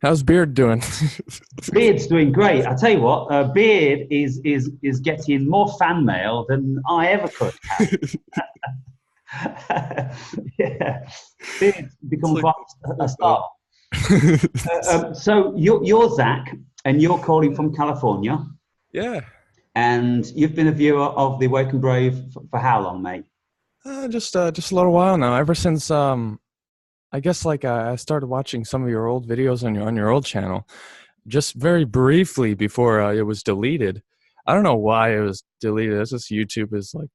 How's Beard doing? Beard's doing great. I tell you what, Beard is getting more fan mail than I ever could have. Yeah, Beard's It's become like, quite a star. So you're Zach, and you're calling from California, yeah, and you've been a viewer of the Wake and Brave for how long, mate? just a little while now. Ever since I guess like I started watching some of your old videos on your old channel, just very briefly before it was deleted. I don't know why it was deleted. It's just YouTube is like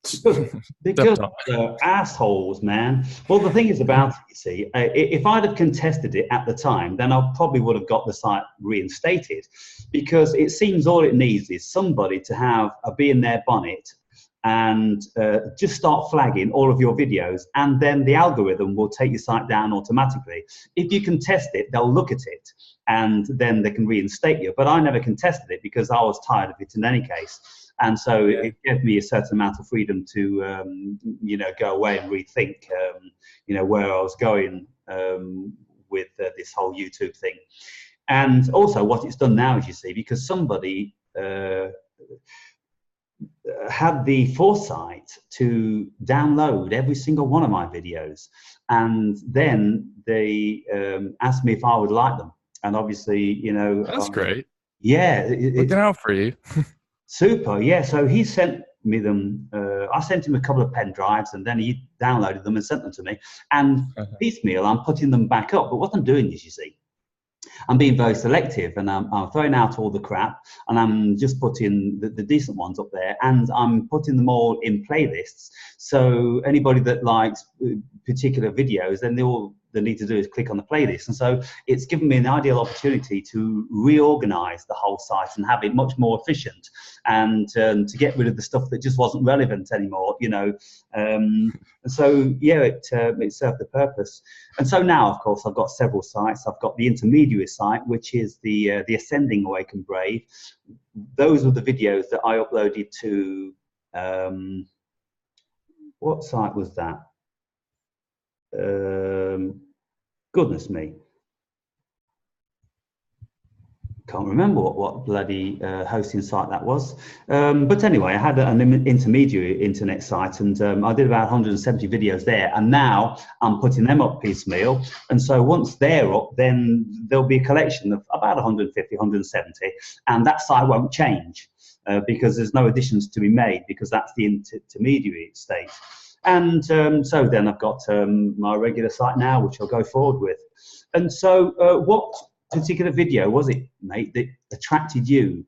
Because, stepped because on. assholes, man. Well, the thing is about it, you see, if I'd have contested it at the time, then I probably would have got the site reinstated, because it seems all it needs is somebody to have a bee in their bonnet and just start flagging all of your videos, and then the algorithm will take your site down automatically. If you contest it, they'll look at it, and then they can reinstate you. But I never contested it because I was tired of it in any case. And so Yeah. it gave me a certain amount of freedom to, go away and rethink, where I was going with this whole YouTube thing. And also what it's done now, as you see, because somebody had the foresight to download every single one of my videos, and then they asked me if I would like them. And obviously, That's great. yeah, Looking out for you. super, yeah. So he sent me them. I sent him a couple of pen drives, and then he downloaded them and sent them to me. And piecemeal, I'm putting them back up. But what I'm doing is, you see, I'm being very selective, and I'm throwing out all the crap, and I'm just putting the decent ones up there, and I'm putting them all in playlists. So anybody that likes particular videos, then all they need to do is click on the playlist. And so it's given me an ideal opportunity to reorganize the whole site and have it much more efficient, and to get rid of the stuff that just wasn't relevant anymore, and so yeah, it served the purpose. And so now, of course, I've got several sites. I've got the intermediary site, which is the Ascending Awake and Brave. Those were the videos that I uploaded to, what site was that? Goodness me, can't remember what bloody hosting site that was. But anyway, I had an intermediary internet site, and I did about 170 videos there, and now I'm putting them up piecemeal. And so once they're up, then there'll be a collection of about 150, 170, and that site won't change because there's no additions to be made, because that's the intermediary state. And so then I've got my regular site now, which I'll go forward with. And so what particular video was it, mate, that attracted you?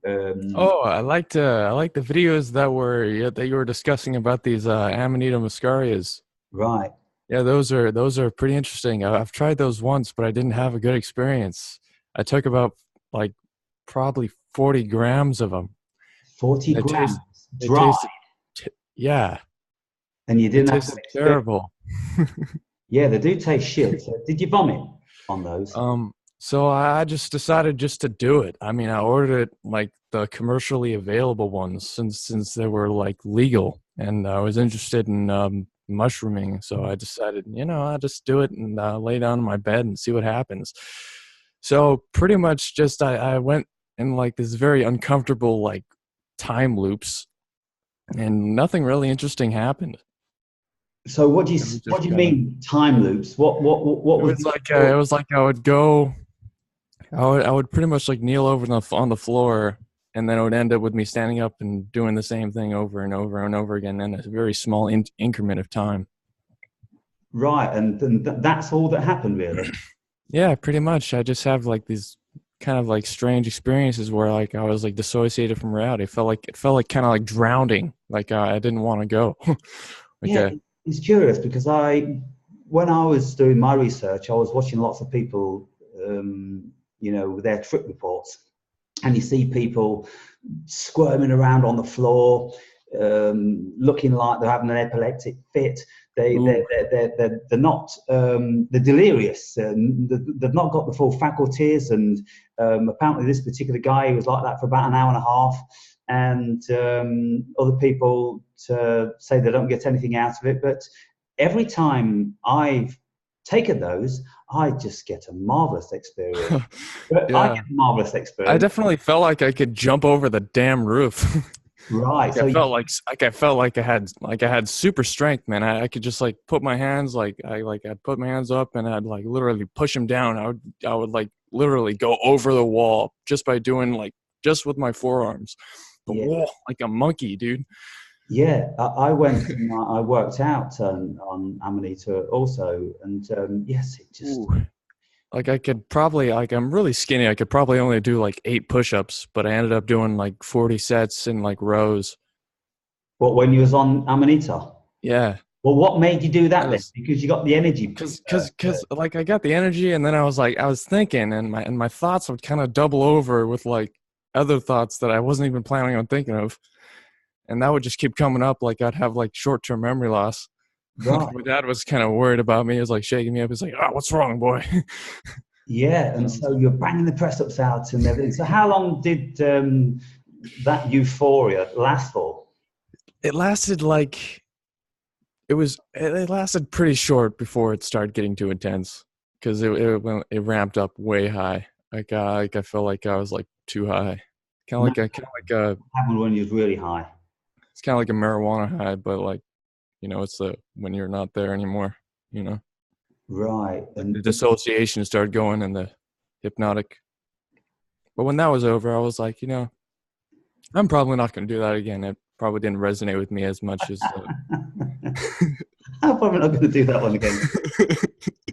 Oh, I like the videos that you were discussing about these Amanita muscarias. Right. Yeah, those are pretty interesting. I've tried those once, but I didn't have a good experience. I took about like probably 40 grams of them. 40 They grams they dry, tasted yeah, and you they didn't have to tasted mix it. terrible. Yeah, they do taste shit. So did you vomit on those? So I just decided just to do it. I mean, I ordered it like the commercially available ones since they were like legal, and I was interested in mushrooming. So I decided, I'll just do it and lay down in my bed and see what happens. So pretty much just I went in like this very uncomfortable like time loops, and nothing really interesting happened. So It was what just do you mean time loops? What was the it was like I would go. I would pretty much like kneel over on the floor, and then it would end up with me standing up and doing the same thing over and over and over again in a very small increment of time. right? And that's all that happened, really. Yeah, pretty much. I just have like these kind of like strange experiences where like I was like dissociated from reality. It felt like kind of like drowning. Like I didn't want to go. like Yeah, it's curious because when I was doing my research, I was watching lots of people, with their trip reports, and you see people squirming around on the floor, looking like they're having an epileptic fit. Ooh. They're not, they're delirious. They've not got the full faculties, and apparently this particular guy was like that for about an hour and a half. And other people say they don't get anything out of it. But every time I've take a dose, I just get a marvelous experience. But I Yeah, get a marvelous I experience. definitely felt like I could jump over the damn roof. Right. Like I felt like I had super strength, man. I could just like put my hands I'd put my hands up and I'd like literally push them down. I would like literally go over the wall just by doing like just with my forearms. The Yeah. wall like a monkey, dude. Yeah, I went and I worked out on Amanita also, and yes, it just Ooh. Like I could probably like I'm really skinny. I could probably only do like 8 push-ups, but I ended up doing like 40 sets in like rows. what when you was on Amanita. Yeah. Well, what made you do that then? Yes. Because you got the energy. Cause like I got the energy and then I was thinking and my thoughts would kind of double over with like other thoughts that I wasn't even planning on thinking of. And that would just keep coming up. Like I'd have like short-term memory loss. Right. My dad was kind of worried about me. He was like shaking me up. He's like, "Oh, what's wrong, boy?" Yeah, and so you're banging the press ups out and everything. So how long did that euphoria last for? It lasted like it lasted pretty short before it started getting too intense because it ramped up way high. Like I felt like I was like too high. And that Kind of like a happened when you was really high. it's kind of like a marijuana high, but like it's the when you're not there anymore. Right. Like And the dissociation started going and the hypnotic. But when that was over, I was like, I'm probably not going to do that again. It probably didn't resonate with me as much as. I'm probably not going to do that one again.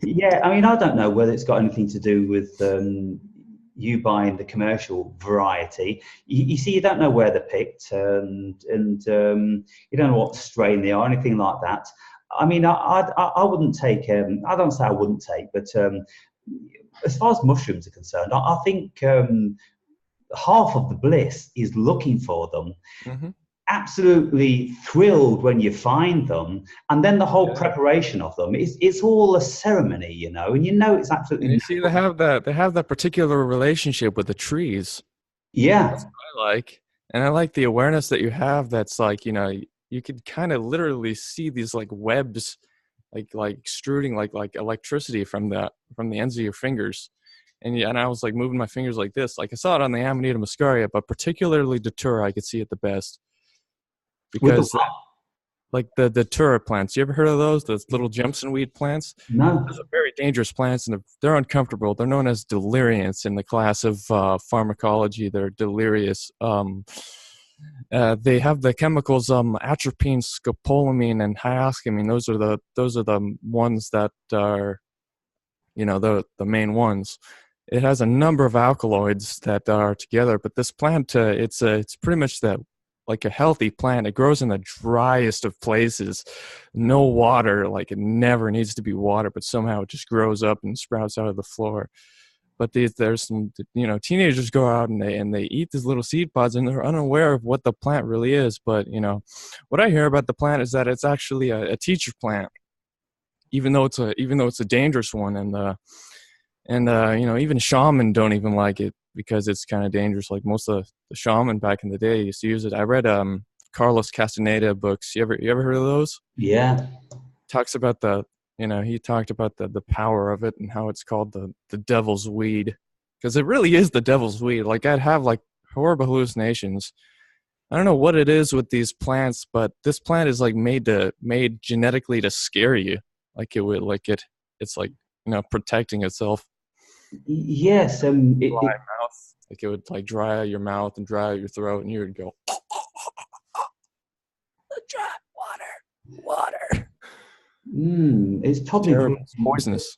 Yeah, I mean, I don't know whether it's got anything to do with you buying the commercial variety. You see, you don't know where they're picked, and you don't know what strain they are, anything like that. I mean, I wouldn't take. I don't say I wouldn't take, but as far as mushrooms are concerned, I think half of the bliss is looking for them. Mhm. Absolutely thrilled when you find them, and then the whole Yeah. preparation of them, it's all a ceremony, and it's absolutely And you see, they have that particular relationship with the trees. yeah. That's what I like, and I like the awareness that you have. That's like you could kind of literally see these like webs, like extruding like electricity from the ends of your fingers, and I was like moving my fingers like this. Like I saw it on the Amanita muscaria, but particularly Datura, I could see it the best With the because like the Datura plants. You ever heard of those? Those little Jemison weed plants? no. Those are very dangerous plants, and they're uncomfortable. They're known as deliriants in the class of pharmacology. They're delirious. They have the chemicals atropine, scopolamine, and hyoscyamine. Those are the ones that are the main ones. It has a number of alkaloids that are together, but this plant it's pretty much like a healthy plant. It grows in the driest of places, no water, like it never needs to be water, but somehow it just grows up and sprouts out of the floor. But there's some teenagers go out and they eat these little seed pods and they're unaware of what the plant really is. But what I hear about the plant is that it's actually a teacher plant, even though it's a dangerous one. And even shaman don't even like it because it's kind of dangerous. Like most of the shaman back in the day used to use it. I read Carlos Castaneda books. You ever heard of those? Yeah. Talks about he talked about the power of it and how it's called the devil's weed, because it really is the devil's weed. Like I'd have like horrible hallucinations. I don't know what it is with these plants, but this plant is like made genetically to scare you. Like it's like protecting itself. Yes. Dry mouth. Like it would like dry out your mouth and dry out your throat, and you would go, dry water. It's probably Terrible. It's poisonous.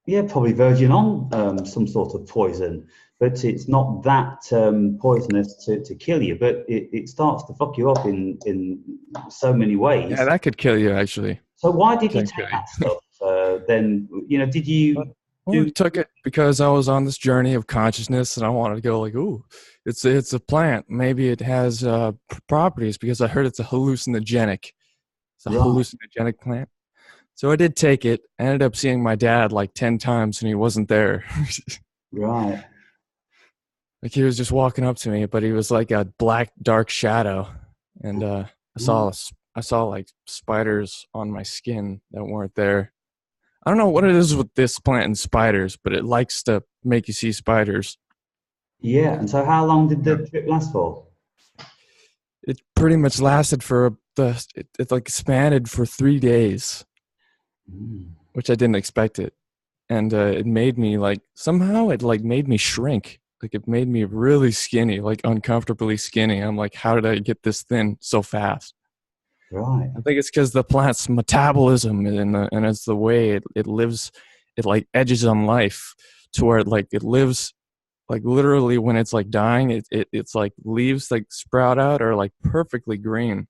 yeah, probably verging on some sort of poison, but it's not that poisonous to kill you. But it starts to fuck you up in so many ways. Yeah, that could kill you actually. So why did you Can take kill you. that stuff? Then did you Well, I do? took it because I was on this journey of consciousness, and I wanted to go like, ooh, it's a plant. Maybe it has properties because I heard it's a hallucinogenic. It's a Right. hallucinogenic plant. So I did take it. I ended up seeing my dad like 10 times, and he wasn't there. Right. Like he was just walking up to me, but he was like a black, dark shadow, and I saw like spiders on my skin that weren't there. don't know what it is with this plant and spiders, but it likes to make you see spiders. Yeah. And so, how long did the trip last for? It pretty much lasted for it like expanded for 3 days, Mm. which I didn't expect it. And it made me like somehow it like made me shrink. Like it made me really skinny, like uncomfortably skinny. I'm like, how did I get this thin so fast? Right. I think it's because the plant's metabolism and it's the way it lives. It like edges on life to where it lives like literally when it's like dying. It's like leaves like sprout out are like perfectly green,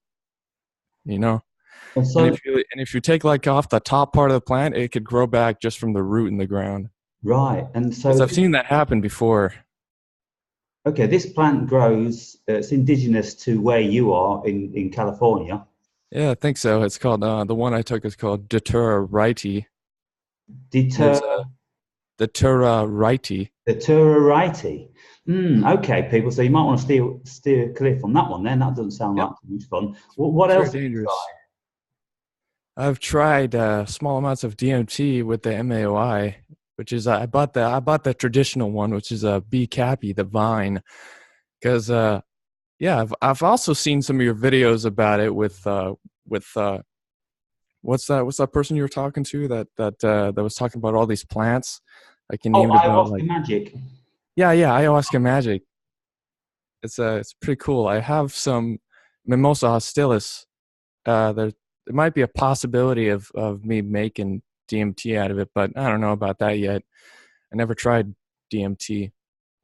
you know. And And so, if you take like off the top part of the plant, it could grow back just from the root in the ground. right. And Because so, I've seen that happen before. okay, this plant grows, it's indigenous to where you are in California. Yeah, I think so. It's called the one I took is called Datura wrighty. And Deter, it's Datura wrighty. Deterrorite. Okay, people. So you might want to steer clear from that one then. That doesn't sound Yep, like too much fun. What it's else very have you dangerous. tried? I've tried small amounts of DMT with the MAOI, which is I bought the traditional one, which is a B Cappy, the Vine, because yeah, I've also seen some of your videos about it with what's that person you were talking to that was talking about all these plants, like you Oh, named about ayahuasca like magic. yeah, ayahuasca magic. It's pretty cool. I have some Mimosa hostilis. There might be a possibility of me making DMT out of it, but I don't know about that yet. I never tried DMT,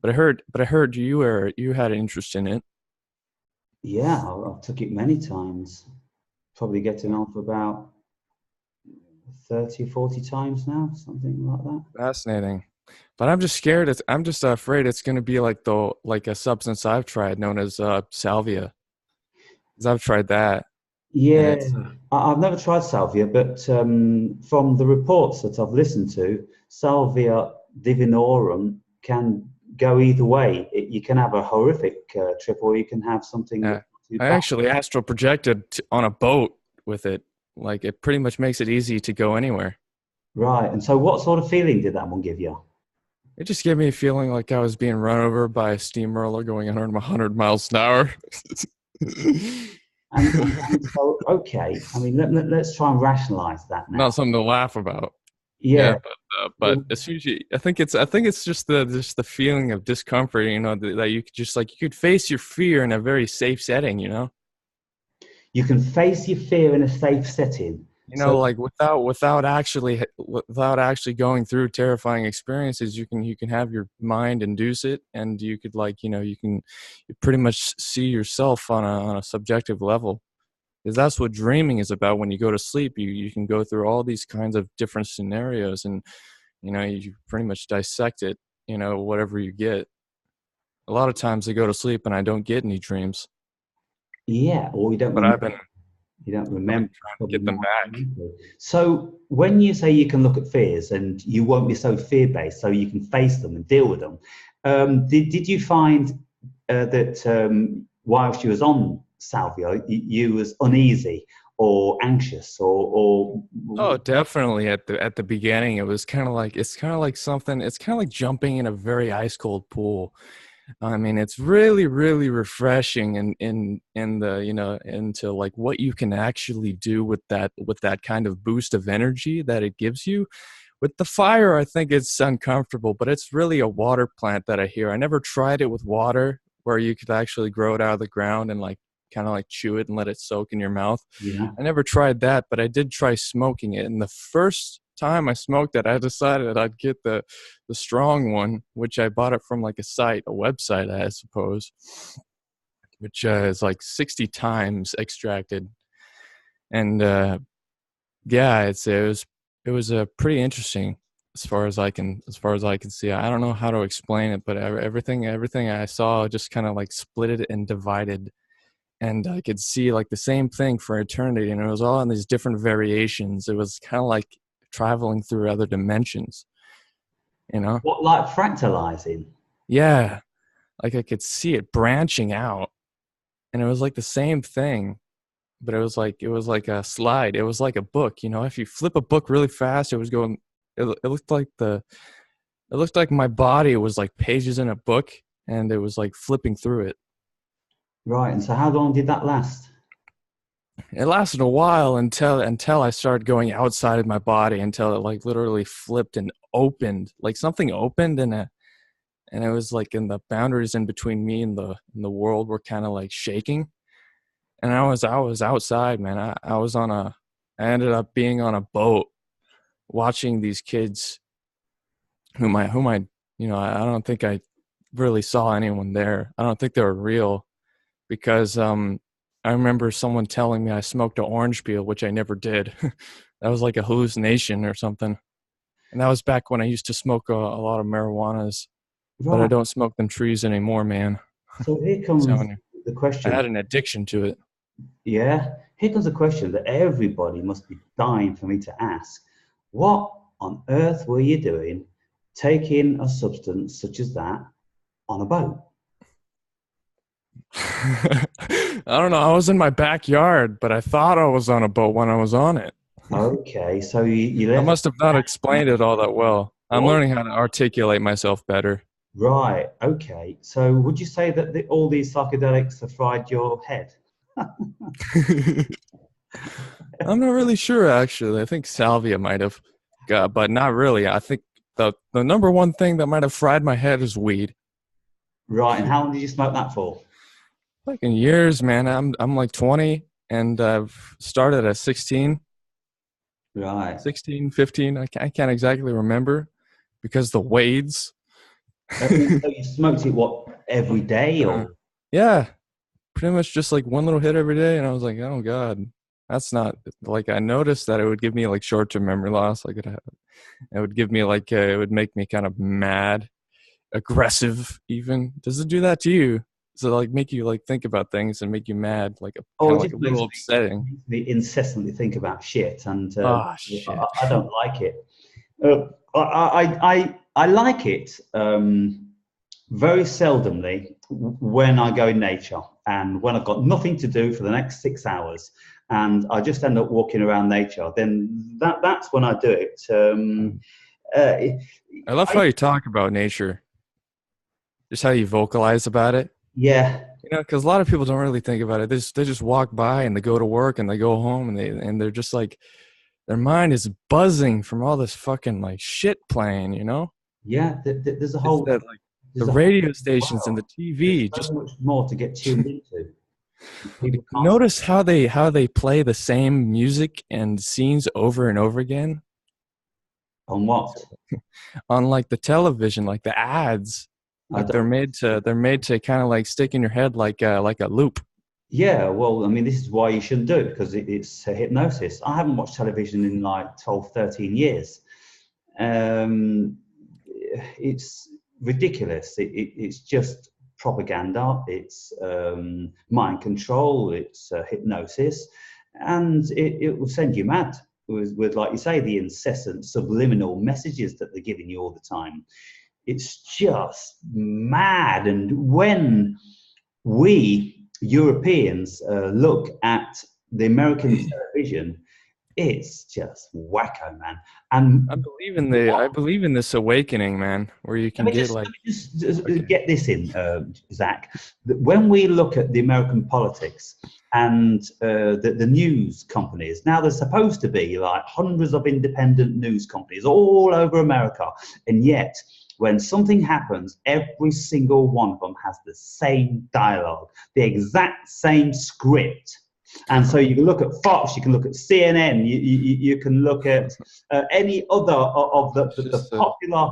but I heard you had an interest in it. Yeah, I've took it many times. Probably getting on for about 30 or 40 times now, something like that. Fascinating. But I'm just scared. I'm just afraid it's going to be like a substance I've tried known as salvia. 'Cause I've tried that, and Yeah, it's I've never tried salvia, but from the reports that I've listened to, salvia divinorum can go either way. You can have a horrific trip, or you can have something uh, that's not too I bad. actually astral projected on a boat with it. Like it pretty much makes it easy to go anywhere. Right. And so, what sort of feeling did that one give you? It just gave me a feeling like I was being run over by a steamroller going 100 miles an hour. And so, okay, I mean, let's try and rationalize that Not now. something to laugh about. Yeah, Yeah. but it's usually I think it's just the feeling of discomfort, you know, that you could just like you could face your fear in a very safe setting, you know. You can face your fear in a safe setting. You So, know, like without actually going through terrifying experiences, you can have your mind induce it, and you could like you pretty much see yourself on a subjective level. Because that's what dreaming is about. When you go to sleep, you can go through all these kinds of different scenarios, and you pretty much dissect it. Whatever you get. A lot of times I go to sleep and I don't get any dreams, yeah, or you don't but remember. You don't I've been remember. trying to Probably get them more back. likely. So, when you say you can look at fears and you won't be so fear-based, so you can face them and deal with them, did you find that whilst you was on salvia, you was uneasy or anxious or Oh, definitely. At the beginning, it's kind of like something. It's kind of like jumping in a very ice cold pool. I mean, it's really, really refreshing in the into like what you can actually do with that kind of boost of energy that it gives you. With the fire, I think it's uncomfortable, but it's really a water plant that I hear. I never tried it with water, where you could actually grow it out of the ground and like kind of like chew it and let it soak in your mouth. yeah? I never tried that, but I did try smoking it. And the first time I smoked it, I decided I'd get the strong one, which I bought it from like a website, I suppose, which is like 60 times extracted. And yeah, it was pretty interesting as far as I can see. I don't know how to explain it, but everything I saw just kind of like split it and divided, and I could see like the same thing for eternity, and it was all in these different variations. It was kind of like traveling through other dimensions, you know? What, like fractalizing? Yeah, like I could see it branching out, and it was like the same thing, but it was like a slide. It was like a book, you know. If you flip a book really fast, it was going it looked like it looked like my body was like pages in a book, and it was like flipping through it. Right. And so how long did that last? It lasted a while until I started going outside of my body, until it like literally flipped and opened, like something opened, and it was like in the boundaries in between me and the world were kind of like shaking. And I was outside, man. I was on a I ended up being on a boat watching these kids whom I I don't think I really saw anyone there. I don't think they were real, because I remember someone telling me I smoked an orange peel, which I never did. That was like a hallucination or something. And that was back when I used to smoke a lot of marijuanas, but I Right. don't smoke them trees anymore, man. So here So comes the I question. had an addiction to it. Yeah. Here comes a question that everybody must be dying for me to ask. What on earth were you doing taking a substance such as that on a boat? I don't know. I was in my backyard, but I thought I was on a boat when I was on it. Okay, so you I left. must have not explained it all that well. I'm What? learning how to articulate myself better. Right. Okay. So would you say that all these psychedelics have fried your head? I'm not really sure, actually. I think salvia might have, but not really. I think the number one thing that might have fried my head is weed. Right. And how long did you smoke that for? Like in years, man. I'm like 20, and I've started at 16, Right. 16, 15. I can't exactly remember because the Wades. So you smoked it what every day Uh, or? yeah, pretty much just like one little hit every day, and I was like, oh god, that's not like. I noticed that it would give me like short-term memory loss. Like it would give me like it would make me kind of mad, aggressive. Even does it do that to you? Does it like make you like think about things and make you mad, like a Oh, kind it of like just a little upsetting? makes me incessantly think about shit, and Oh shit. I don't like it. I like it very seldomly when I go in nature and when I've got nothing to do for the next 6 hours, and I just end up walking around nature. Then that's when I do it. Uh, I love I, how you talk about nature, just how you vocalize about it. yeah, Because a lot of people don't really think about it. They just walk by and they go to work and they go home and they're just like their mind is buzzing from all this fucking like shit playing. yeah. There's a It's whole that like the there's a whole radio stations and the wow. There's TV. so Just much more to get tuned into. like, People can't see notice how they play the same music and scenes over and over again on what. on like the television, like the ads. I Like don't. they're made to kind of like stick in your head like a loop. Yeah, well, I mean, this is why you shouldn't do it because it's a hypnosis. I haven't watched television in like 12, 13 years. Um, it's ridiculous. It's just propaganda. It's mind control. It's hypnosis, and it will send you mad with, like you say, the incessant subliminal messages that they're giving you all the time. It's just mad. And when we Europeans look at the American television, it's just wacko, man. And I believe in this awakening, man, where you can get let like me just okay. get this in, Zach. That when we look at the American politics and the news companies, now there's supposed to be like hundreds of independent news companies all over America, and yet when something happens, every single one of them has the same dialogue, the exact same script. And so you can look at Fox, you can look at CNN, you can look at any other of It's the just popular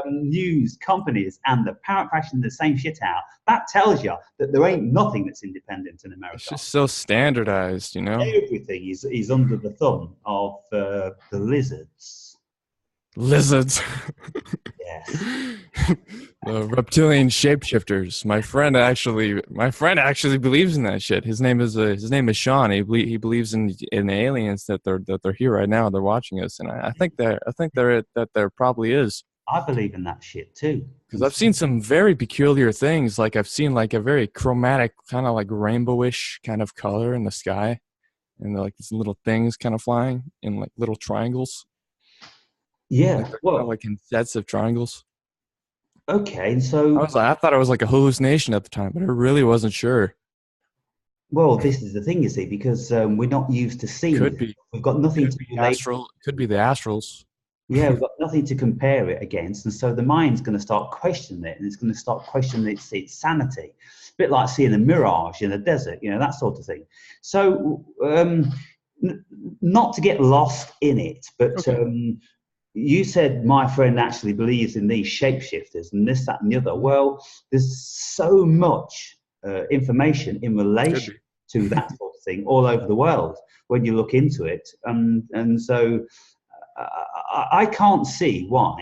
news companies, and they're paraphrasing the same shit out. That tells you that there ain't nothing that's independent in it's America. just so standardized. Everything is under the thumb of the lizards. Lizards. Yes. The reptilian shapeshifters. My friend actually believes in that shit. His name is Sean. He believes in the aliens that they're here right now. They're watching us, and I think there probably is, I believe in that shit too. because I've seen some very peculiar things. Like I've seen like a very chromatic kind of like rainbowish kind of color in the sky, and like these little things kind of flying in like little triangles. Yeah. Like they're kind of Well, like in sets of triangles. okay. So, I thought it was like a hallucination at the time, but I really wasn't sure. well, this is the thing, you see, because we're not used to seeing Could this. be, We've got nothing could to be relate. astral. Could be the astrals. Yeah, we've got nothing to compare it against, and so the mind's going to start questioning it, and it's going to start questioning its sanity. A bit like seeing a mirage in a desert, that sort of thing. So, not to get lost in it, but Okay. you said my friend actually believes in these shapeshifters and this, that, and the other. Well, there's so much information in Could relation be. to that sort of thing all over the world when you look into it, and so I can't see why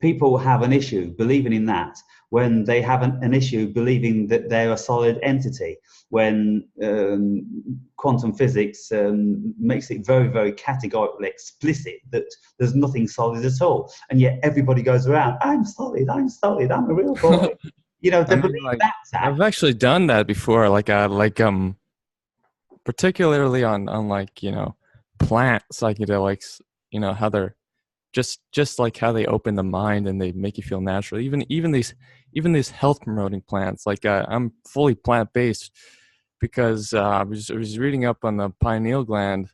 people have an issue believing in that when they have an issue believing that they're a solid entity, when quantum physics makes it very, very categorically explicit that there's nothing solid at all. And yet everybody goes around, I'm solid, I'm a real boy. I They mean, believe like that's I've actually. actually done that before. Particularly on like plant psychedelics. How they're just like how they open the mind and they make you feel natural. Even these health promoting plants. Like I'm fully plant based because I was reading up on the pineal gland,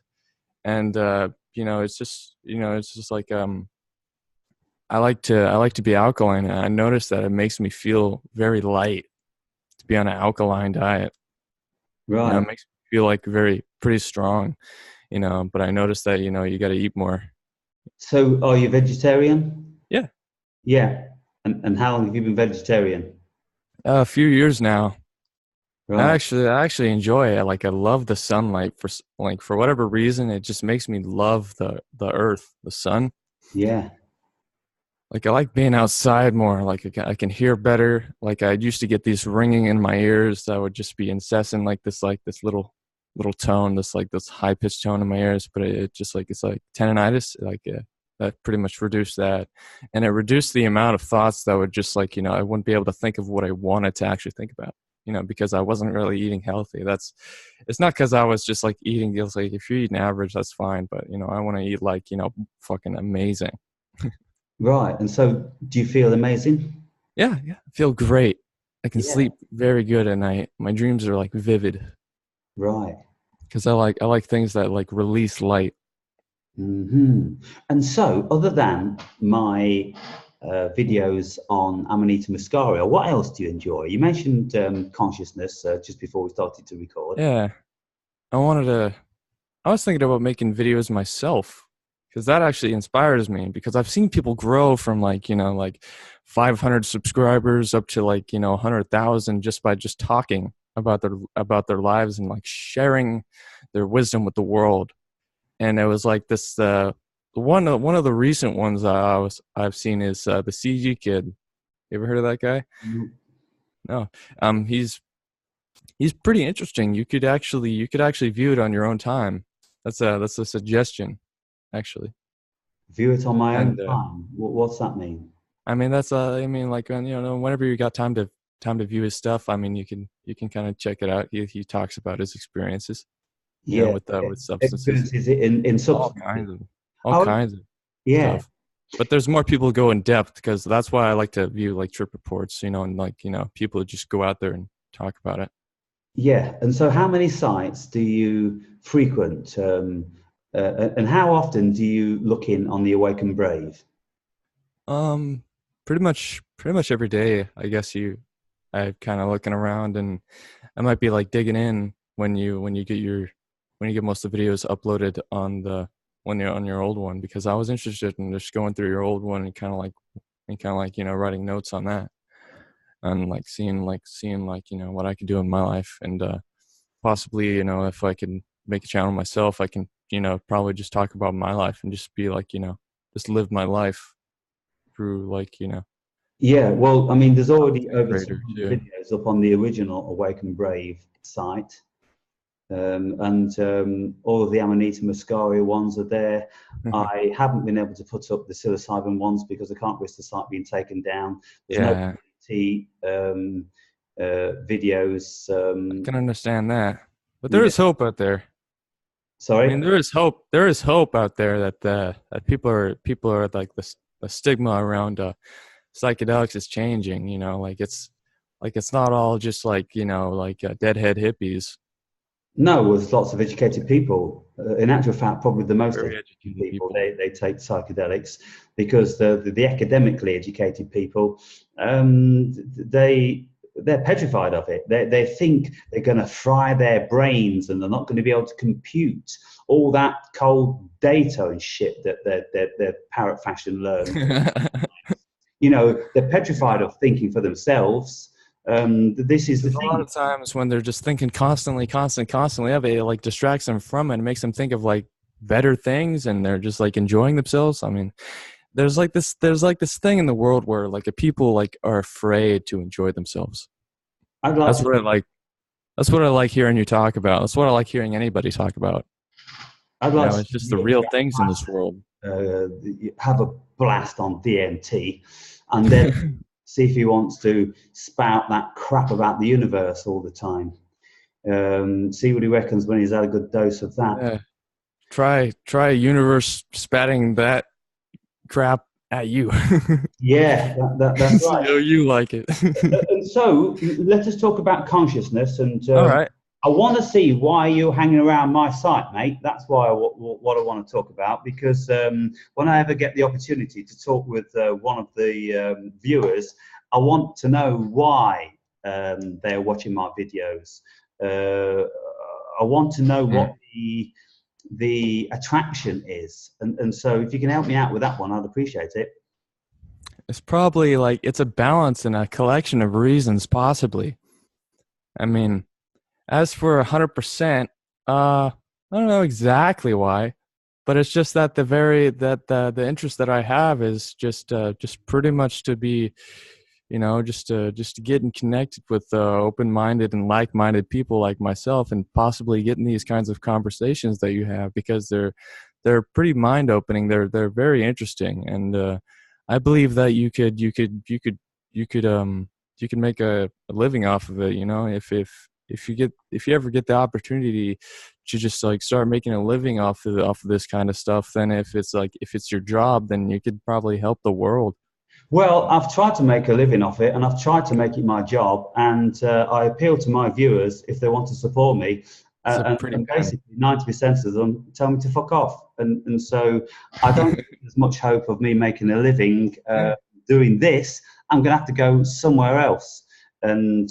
and it's just like I like to be alkaline, and I noticed that it makes me feel very light to be on an alkaline diet. Right. It makes me feel like very pretty strong. But I noticed that you got to eat more. So are you vegetarian? Yeah, Yeah. And how long have you been vegetarian? a few years now. I Right. actually I actually enjoy it. Like I love the sunlight for whatever reason. It just makes me love the earth, the sun. Yeah. Like I like being outside more. Like I can hear better. Like I used to get these ringing in my ears that would just be incessant, like this little tone, this high pitched tone in my ears. But it just like it's like tendonitis. Like that pretty much reduced that, and it reduced the amount of thoughts that would just like I wouldn't be able to think of what I wanted to actually think about. Because I wasn't really eating healthy. It's not because I was just like eating. It's like if you're eating average, that's fine. But I want to eat like fucking amazing. Right. And so do you feel amazing? Yeah, yeah. I feel great. I can Yeah. sleep very good at night. My dreams are like vivid Right. because I like things that like release light. And so, other than my videos on Amanita muscaria, what else do you enjoy? You mentioned consciousness just before we started to record. Yeah, I wanted to. I was thinking about making videos myself because that actually inspires me because I've seen people grow from like 500 subscribers up to like 100,000 just by just talking about their lives and like sharing their wisdom with the world. And it was like this one of the recent ones I've seen is the CG kid. You ever heard of that guy? You No. He's pretty interesting. You could actually view it on your own time. That's a suggestion, actually. view it on my own And time. What's that mean? I mean like whenever you got time to view his stuff, I mean you can kind of check it out. He talks about his experiences, Yeah, with substances, experiences it in all substances. kinds of all Oh, kinds of yeah, stuff. But there's more people who go in depth because that's why I like to view like trip reports, and like people who just go out there and talk about it. yeah. And so, how many sites do you frequent, and how often do you look in on the Awakened Brave? Um, pretty much every day, I guess I kind of looking around, and I might be like digging in when you get most of the videos uploaded when you're on your old one, because I was interested in just going through your old one and kind of like writing notes on that, and seeing what I could do in my life, and possibly if I can make a channel myself, I can probably just talk about my life and just be like just live my life through Yeah, well, I mean, there's already content over creator 200 too. videos up on the original Awakened Brave site. And all of the Amanita muscaria ones are there. I haven't been able to put up the psilocybin ones because I can't risk the site being taken down. There's no Yeah, videos. I can understand that, but there Yeah, is hope out there. I Sorry. mean, there is hope. There is hope out there that that people are like the stigma around psychedelics is changing. You know, like it's not all just like like deadhead hippies. No, there's lots of educated people. In actual fact, probably the most Very educated educated people, people. they take psychedelics because the academically educated people, they're petrified of it. They think they're going to fry their brains and they're not going to be able to compute all that cold data and shit that their parrot fashion learns. You know, they're petrified of thinking for themselves. This is the There's a lot thing. of times when they're just thinking constantly of it, it like distracts them from it and makes them think of like better things, and they're just like enjoying themselves. I mean, there's like this thing in the world where like people like are afraid to enjoy themselves. I'd like That's to. what I like. That's what I like hearing you talk about. That's what I like hearing anybody talk about. I'd You like know, to it's just the Neil real deGrasse things in this world. have a blast on DMT, and then see if he wants to spout that crap about the universe all the time. See what he reckons when he's had a good dose of that. Yeah. Try a universe spatting that crap at you. Yeah, that's See right. how you like it. And so let us talk about consciousness. And All right. I want to see why you're hanging around my site, mate. That's why what I want to talk about, because when I ever get the opportunity to talk with one of the viewers, I want to know why they're watching my videos. I want to know what the attraction is. And so if you can help me out with that one, I'd appreciate it. It's probably like it's a balance and a collection of reasons, possibly. I mean, as for 100%, I don't know exactly why, but it's just that the interest that I have is just pretty much to be, just to get connected with open-minded and like-minded people like myself, and possibly getting these kinds of conversations that you have, because they're pretty mind-opening. They're very interesting, and I believe that you could make a living off of it. You know, if you ever get the opportunity to just like start making a living off of this kind of stuff, then if it's your job, then you could probably help the world. Well, I've tried to make a living off it, and I've tried to make it my job. And I appeal to my viewers if they want to support me. It's a pretty And bad. basically, 90% of them tell me to fuck off. And so I don't think there's much hope of me making a living doing this. I'm going to have to go somewhere else and,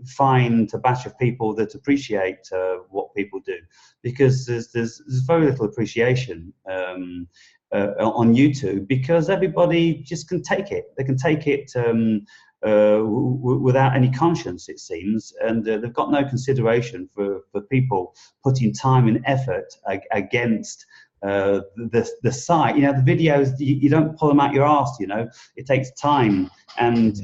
find a batch of people that appreciate what people do, because there's very little appreciation. On YouTube, because everybody just can take it. They can take it without any conscience, it seems, and they've got no consideration for people putting time and effort against the site. You know, the videos, you don't pull them out your arse, you know. It takes time, and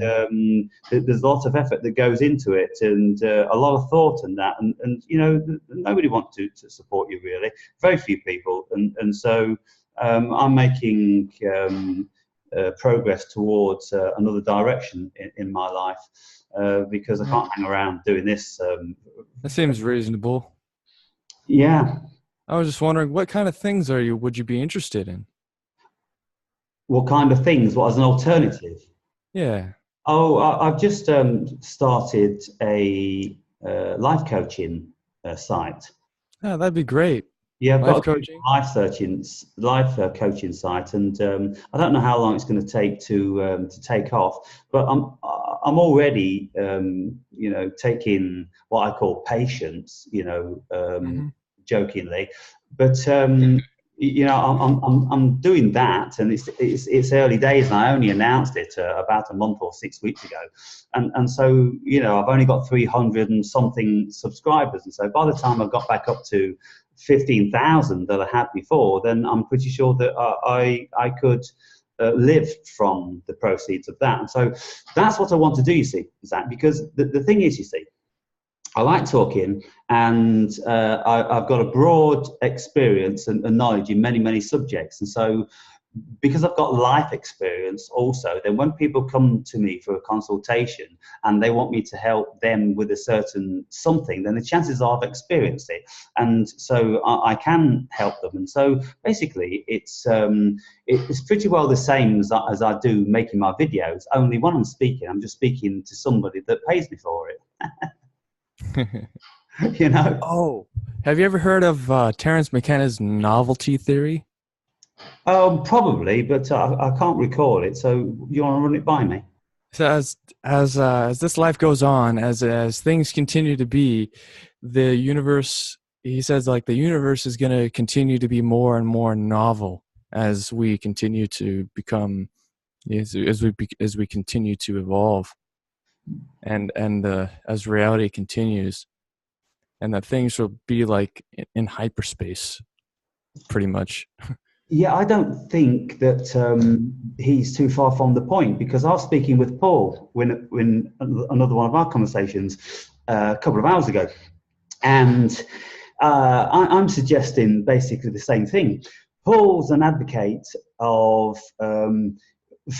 there's a lot of effort that goes into it, and a lot of thought in that, and nobody wants to support you, really. Very few people, and so I'm making progress towards another direction in my life, because I can't hang around doing this. That seems reasonable. Yeah. I was just wondering, what kind of things would you be interested in? What kind of things? What as an alternative? Yeah. Oh, I've just started a life coaching site. Oh, that'd be great. Yeah, I've Life got a coaching. life coaching site, and I don't know how long it's going to take to take off. But I'm already taking what I call patients, jokingly, but I'm doing that, and it's early days, and I only announced it about a month or 6 weeks ago, and so I've only got 300 and something subscribers, and so by the time I got back up to 15,000 that I had before, then I'm pretty sure that I could live from the proceeds of that. And so that's what I want to do, you see, Zach, because the thing is, you see, I like talking, and I've got a broad experience and knowledge in many, many subjects. And so because I've got life experience also, then when people come to me for a consultation and they want me to help them with a certain something, then the chances are I've experienced it. And so I can help them. And so basically it's pretty well the same as I do making my videos, only when I'm speaking, I'm just speaking to somebody that pays me for it. You know? Oh, have you ever heard of Terence McKenna's novelty theory? Probably, but I can't recall it. So you want to run it by me? So as this life goes on, as things continue to be, the universe. He says like the universe is going to continue to be more and more novel as we continue to become, as we continue to evolve, and as reality continues, and that things will be like in hyperspace, pretty much. Yeah, I don't think that he's too far from the point, because I was speaking with Paul when another one of our conversations a couple of hours ago, and I'm suggesting basically the same thing. Paul's an advocate of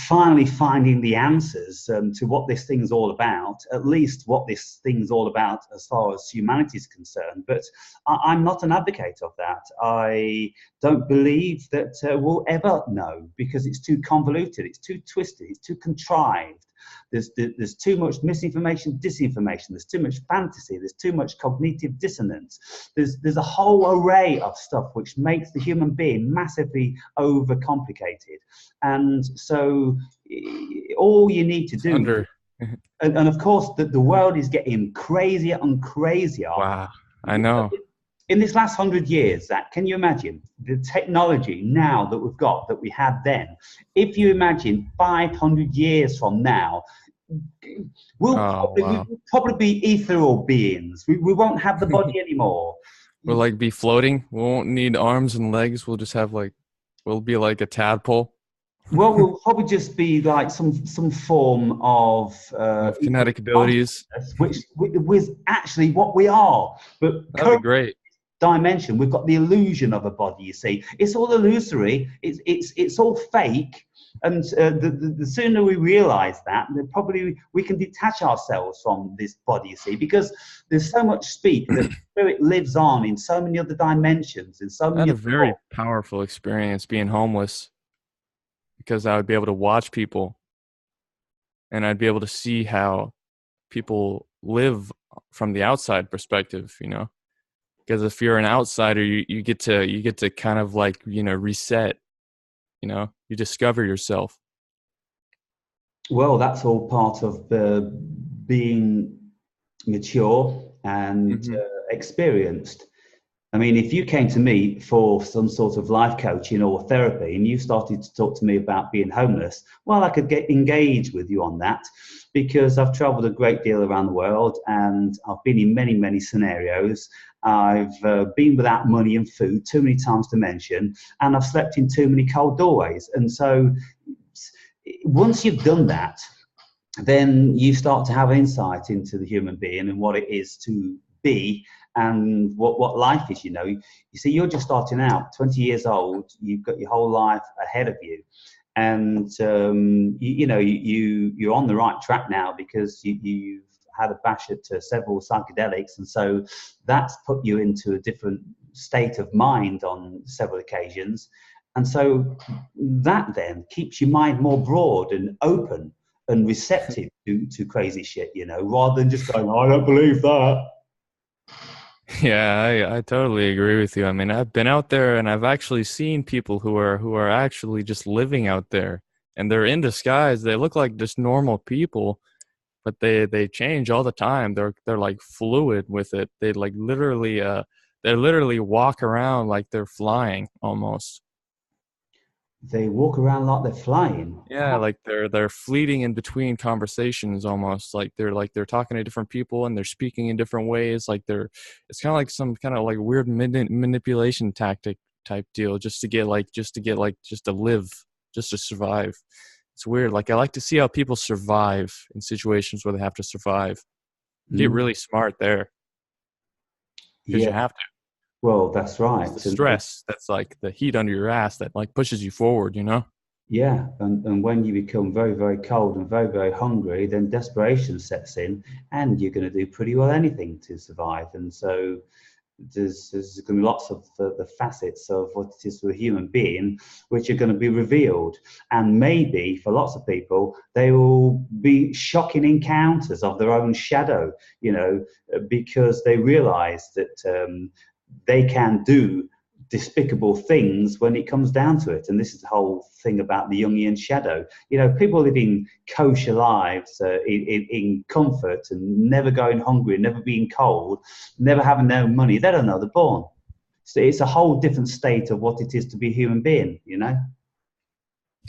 finally finding the answers to what this thing's all about, at least what this thing's all about as far as humanity is concerned. But I'm not an advocate of that. I don't believe that we'll ever know, because it's too convoluted, it's too twisted, it's too contrived. There's too much misinformation, disinformation. There's too much fantasy. There's too much cognitive dissonance. There's a whole array of stuff which makes the human being massively overcomplicated. And so all you need to do, and of course, the world is getting crazier and crazier. Wow, I know. In this last 100 years, Zach, can you imagine the technology now that we've got that we had then? If you imagine 500 years from now, we'll probably be ethereal beings. We won't have the body anymore. We'll like be floating. We won't need arms and legs. We'll just have we'll be like a tadpole. Well, we'll probably just be like some form of kinetic abilities, which was actually what we are. But that'd be great. Dimension, we've got the illusion of a body. You see, it's all illusory. It's all fake. And the sooner we realize that, then probably we can detach ourselves from this body. You see, because there's so much speak that spirit lives on in so many other dimensions, in so many. I had a very powerful experience being homeless, because I would be able to watch people, and I'd be able to see how people live from the outside perspective, you know. Because if you're an outsider, you get to kind of like, you know, reset, you know, you discover yourself. Well, that's all part of being mature and experienced. I mean, if you came to me for some sort of life coaching or therapy and you started to talk to me about being homeless, well, I could get engaged with you on that, because I've traveled a great deal around the world and I've been in many, many scenarios. I've been without money and food too many times to mention, and I've slept in too many cold doorways. And so once you've done that, then you start to have insight into the human being and what it is to be and what life is. You know, you see, you're just starting out, 20 years old, you've got your whole life ahead of you. And you're on the right track now, because you've had a bash at several psychedelics, and so that's put you into a different state of mind on several occasions. And so that then keeps your mind more broad and open and receptive to crazy shit, you know, rather than just going, I don't believe that. Yeah, I totally agree with you. I mean, I've been out there and I've actually seen people who are actually just living out there, and they're in disguise. They look like just normal people, but they change all the time. They're like fluid with it. They like they literally walk around like they're flying almost. They walk around like they're flying. Yeah, like they're fleeting in between conversations almost. Like they're talking to different people and they're speaking in different ways. Like it's kind of like some kind of like weird manipulation tactic type deal, just to live, just to survive. It's weird. Like I like to see how people survive in situations where they have to survive. Get really smart there, because you have to. Well, that's right. It's the stress that's like the heat under your ass that like pushes you forward, you know? Yeah, and when you become very, very cold and very, very hungry, then desperation sets in, and you're going to do pretty well anything to survive. And so there's going to be lots of the facets of what it is to a human being, which are going to be revealed. And maybe for lots of people, they will be shocking encounters of their own shadow, you know, because they realize that they can do despicable things when it comes down to it. And this is the whole thing about the Jungian shadow. You know, people living kosher lives in comfort and never going hungry, never being cold, never having no money. They don't know they're born. So it's a whole different state of what it is to be a human being, you know?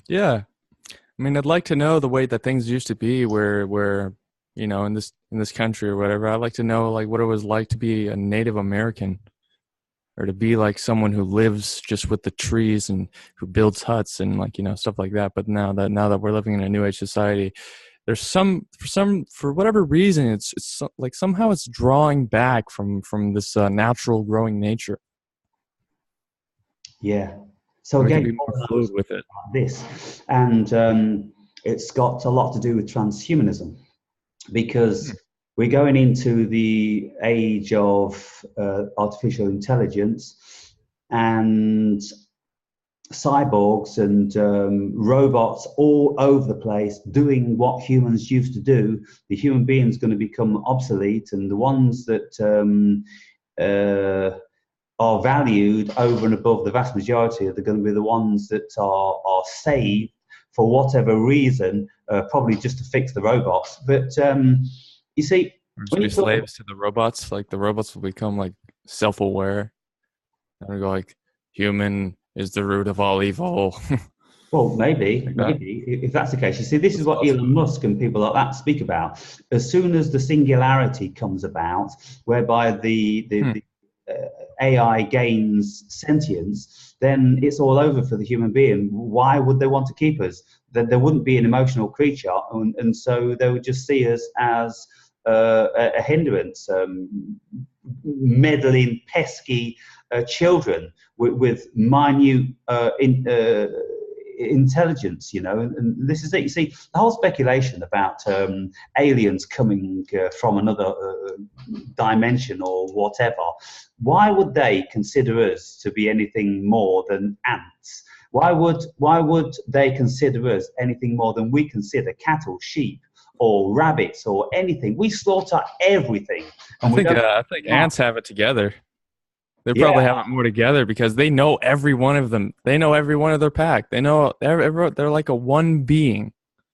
Yeah. I mean, I'd like to know the way that things used to be where, you know, in this country or whatever. I'd like to know like what it was like to be a Native American, or to be like someone who lives just with the trees and who builds huts and like, you know, stuff like that. But now that we're living in a new age society, there's for whatever reason, it's like somehow it's drawing back from this natural growing nature. Yeah. So We could again, be more fluid with it. this, and it's got a lot to do with transhumanism, because we're going into the age of artificial intelligence and cyborgs and robots all over the place doing what humans used to do. The human being's going to become obsolete, and the ones that are valued over and above the vast majority are going to be the ones that are saved for whatever reason, probably just to fix the robots. But you see, We're just be slaves to the robots. Like the robots will become like self-aware, and we go like, human is the root of all evil. Well, maybe, Like maybe if that's the case. You see, this is what Elon Musk and people like that speak about. As soon as the singularity comes about, whereby the AI gains sentience, then it's all over for the human being. Why would they want to keep us? That there wouldn't be an emotional creature, and so they would just see us as a hindrance, meddling, pesky children with minute intelligence, you know, and this is it. You see, the whole speculation about aliens coming from another dimension or whatever, why would they consider us to be anything more than ants? Why would they consider us anything more than we consider cattle, sheep, or rabbits, or anything? We slaughter everything. And I think ants have it together. They probably have it more together because they know every one of them. They know every one of their pack. They know they're like a one being.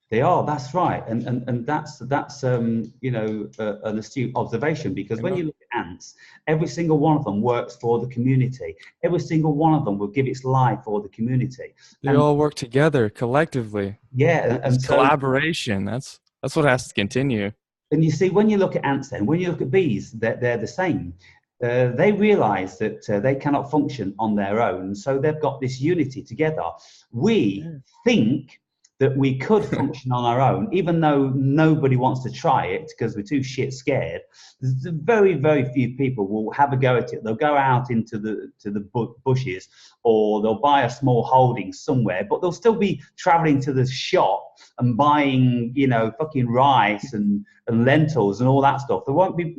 They are. That's right, and that's you know, an astute observation, because when you look at ants, every single one of them works for the community. Every single one of them will give its life for the community. They all work together collectively. Yeah, and so, collaboration. That's what has to continue. And you see, when you look at ants, then when you look at bees, they're the same. They realize that they cannot function on their own, so they've got this unity together. We think that we could function on our own, even though nobody wants to try it because we're too shit scared. There's very, very few people will have a go at it. They'll go out into the bushes, or they'll buy a small holding somewhere, but they'll still be traveling to the shop and buying, you know, fucking rice and lentils and all that stuff. There won't be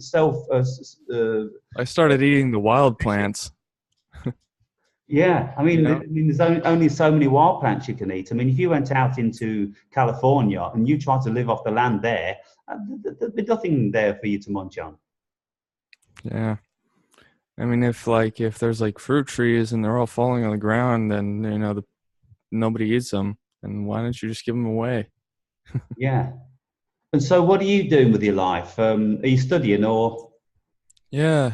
I started eating the wild plants. Yeah, I mean, there's only so many wild plants you can eat. I mean, if you went out into California and you tried to live off the land there, there'd be nothing there for you to munch on. Yeah. I mean, if there's like fruit trees and they're all falling on the ground, then, you know, nobody eats them. And why don't you just give them away? Yeah. And so what are you doing with your life? Are you studying or? Yeah.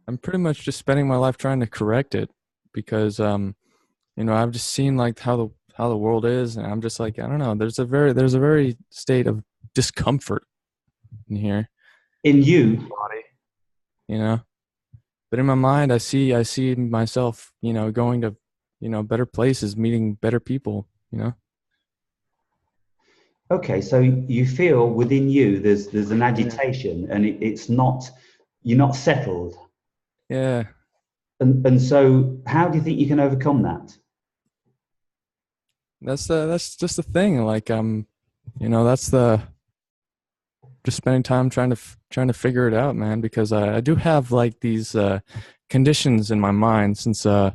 I'm pretty much just spending my life trying to correct it, because you know, I've just seen like how the world is, and I'm just like, I don't know, there's a very state of discomfort in here. In you, body, you know. But in my mind, I see myself, you know, going to, you know, better places, meeting better people, you know. Okay, so you feel within you there's an agitation, and it's not, you're not settled. Yeah, And so how do you think you can overcome that? that's just the thing. Like that's the just spending time trying to figure it out, man. Because I do have like these conditions in my mind since I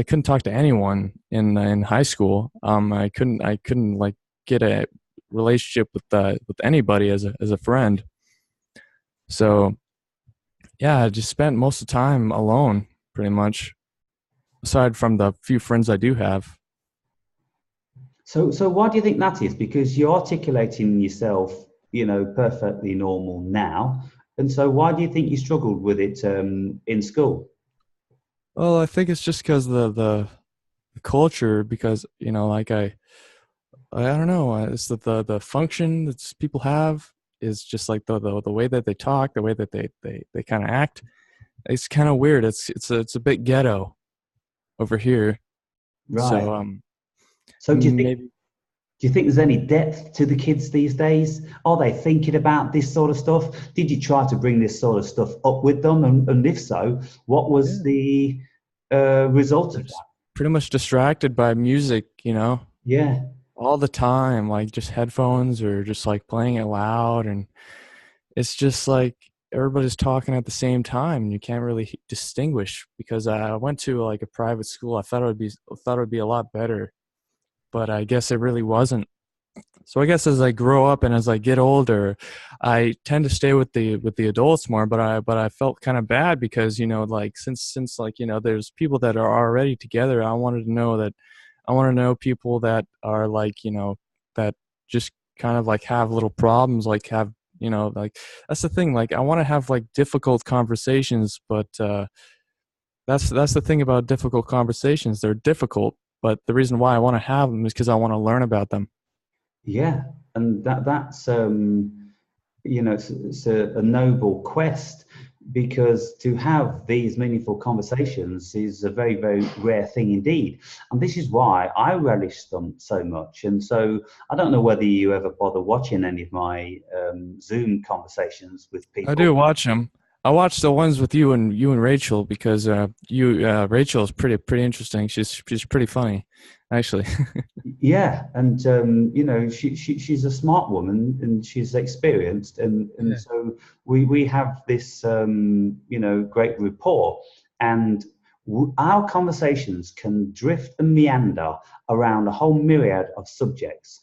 couldn't talk to anyone in high school. I couldn't like get a relationship with anybody as a friend. So yeah, I just spent most of the time alone, pretty much. Aside from the few friends I do have. So why do you think that is? Because you're articulating yourself, perfectly normal now. And so why do you think you struggled with it in school? Well, I think it's just because the culture. Because like I don't know. It's the function that people have is just like the way that they talk, the way that they kind of act. It's kind of weird. It's a bit ghetto over here. Right. So So maybe do you think there's any depth to the kids these days? Are they thinking about this sort of stuff? Did you try to bring this sort of stuff up with them? And if so, what was yeah, the result they're of that? just pretty much distracted by music. Yeah, All the time, like just headphones or just like playing it loud, and it's just like everybody's talking at the same time and you can't really distinguish. Because I went to like a private school. I thought it would be a lot better, but I guess it really wasn't. So I guess as I grow up and as I get older, I tend to stay with the adults more. But I felt kind of bad because like since like there's people that are already together. I want to know people that are like that just kind of like have little problems, like have like that's the thing. Like I want to have like difficult conversations, but that's the thing about difficult conversations. They're difficult, but the reason why I want to have them is because I want to learn about them. yeah, and that's it's a noble quest because to have these meaningful conversations is a very, very rare thing indeed. And this is why I relish them so much. And so I don't know whether you ever bother watching any of my Zoom conversations with I people. do watch them. I watch the ones with you and Rachel because you Rachel is pretty interesting. She's pretty funny, actually. Yeah, and she's a smart woman and she's experienced, and Yeah. so we have this great rapport, and our conversations can drift and meander around a whole myriad of subjects.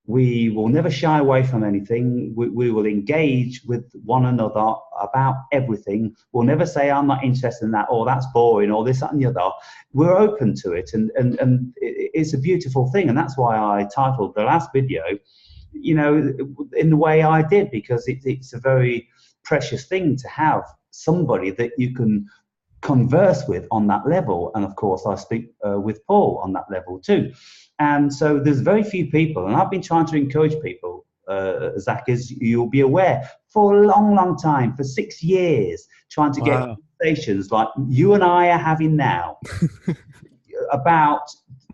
We will never shy away from anything. We will engage with one another about everything. We'll never say, I'm not interested in that, or that's boring, or this, that, and the other. We're open to it, and it's a beautiful thing. And that's why I titled the last video, in the way I did, because it's a very precious thing to have somebody that you can converse with on that level. And of course, I speak with Paul on that level too. And so there's very few people, and I've been trying to encourage people, Zach, as you'll be aware, for a long, long time, for 6 years, trying to get Wow. conversations like you and I are having now about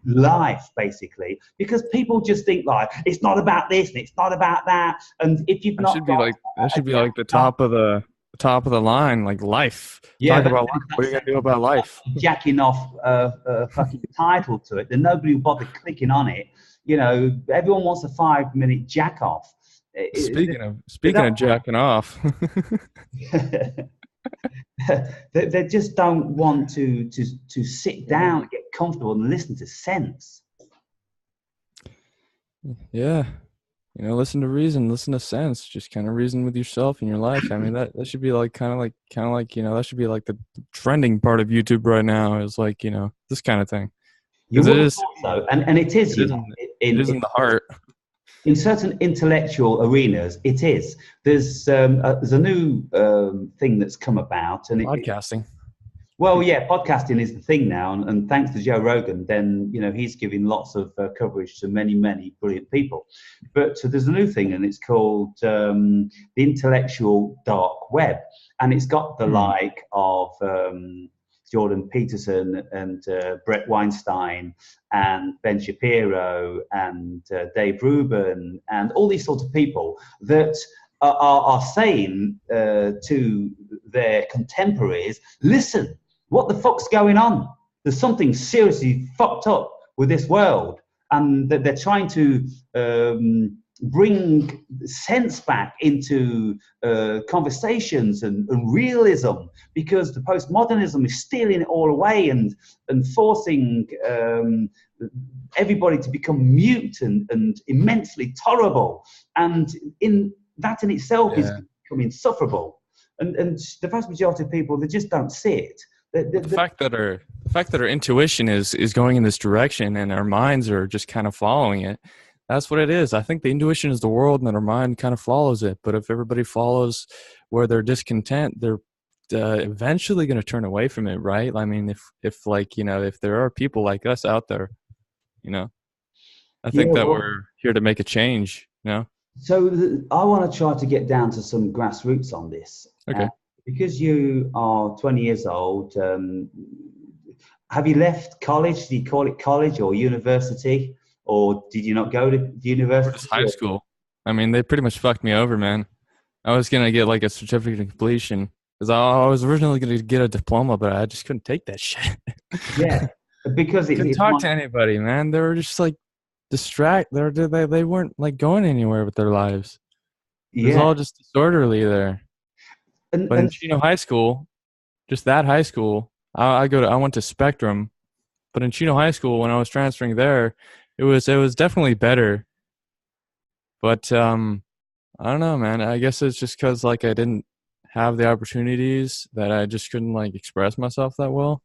life, basically, because people just think like it's not about this and it's not about that. And if you've not got That a should be jack like the off, top of the line, like life. yeah, Talk but about life. What are you gonna do about life? jacking off a fucking title to it, then nobody will bother clicking on it. Everyone wants a 5 minute jack off. They Speaking of don't. jacking off. They just don't want to sit down and get comfortable and listen to sense. Yeah. Listen to reason, listen to sense, just kind of reason with yourself in your life. I mean, that should be like kind of like, that should be like the trending part of YouTube right now is like, this kind of thing. You Because would have thought so, and it is, it isn't, it in isn't the heart. in certain intellectual arenas, it is. There's a new thing that's come about, and Podcasting. well, yeah, podcasting is the thing now, and thanks to Joe Rogan, then he's giving lots of coverage to many, many brilliant people. But there's a new thing, and it's called the intellectual dark web, and it's got the Hmm. like of Jordan Peterson and Brett Weinstein and Ben Shapiro and Dave Rubin and all these sorts of people that are saying to their contemporaries, listen, what the fuck's going on? There's something seriously fucked up with this world. And that they're trying to bring sense back into conversations and realism, because the postmodernism is stealing it all away and forcing everybody to become mute and immensely tolerable. And that in itself is becoming insufferable. And the vast majority of people, they just don't see it. The fact that our intuition is going in this direction and our minds are just kind of following it, that's what it is. I think the intuition is the world and then our mind kind of follows it. But if everybody follows where they're discontent, they're eventually going to turn away from it, right? I mean, if like, you know, if there are people like us out there, you know, I think that we're here to make a change, you know? So I want to try to get down to some grassroots on this. Okay. Because you are 20 years old, have you left college? Do you call it college or university? Or did you not go to university? Just high school. I mean, they pretty much fucked me over, man. I was going to get like a certificate of completion because I was originally going to get a diploma, but I just couldn't take that shit. Yeah, because I couldn't talk to anybody, man. They were just like they weren't like going anywhere with their lives. It was all just disorderly there. But in Chino High School, just that high school, I went to Spectrum, but in Chino High School when I was transferring there, it was definitely better. But I don't know, man. I guess it's just because like I didn't have the opportunities, that I just couldn't like express myself that well,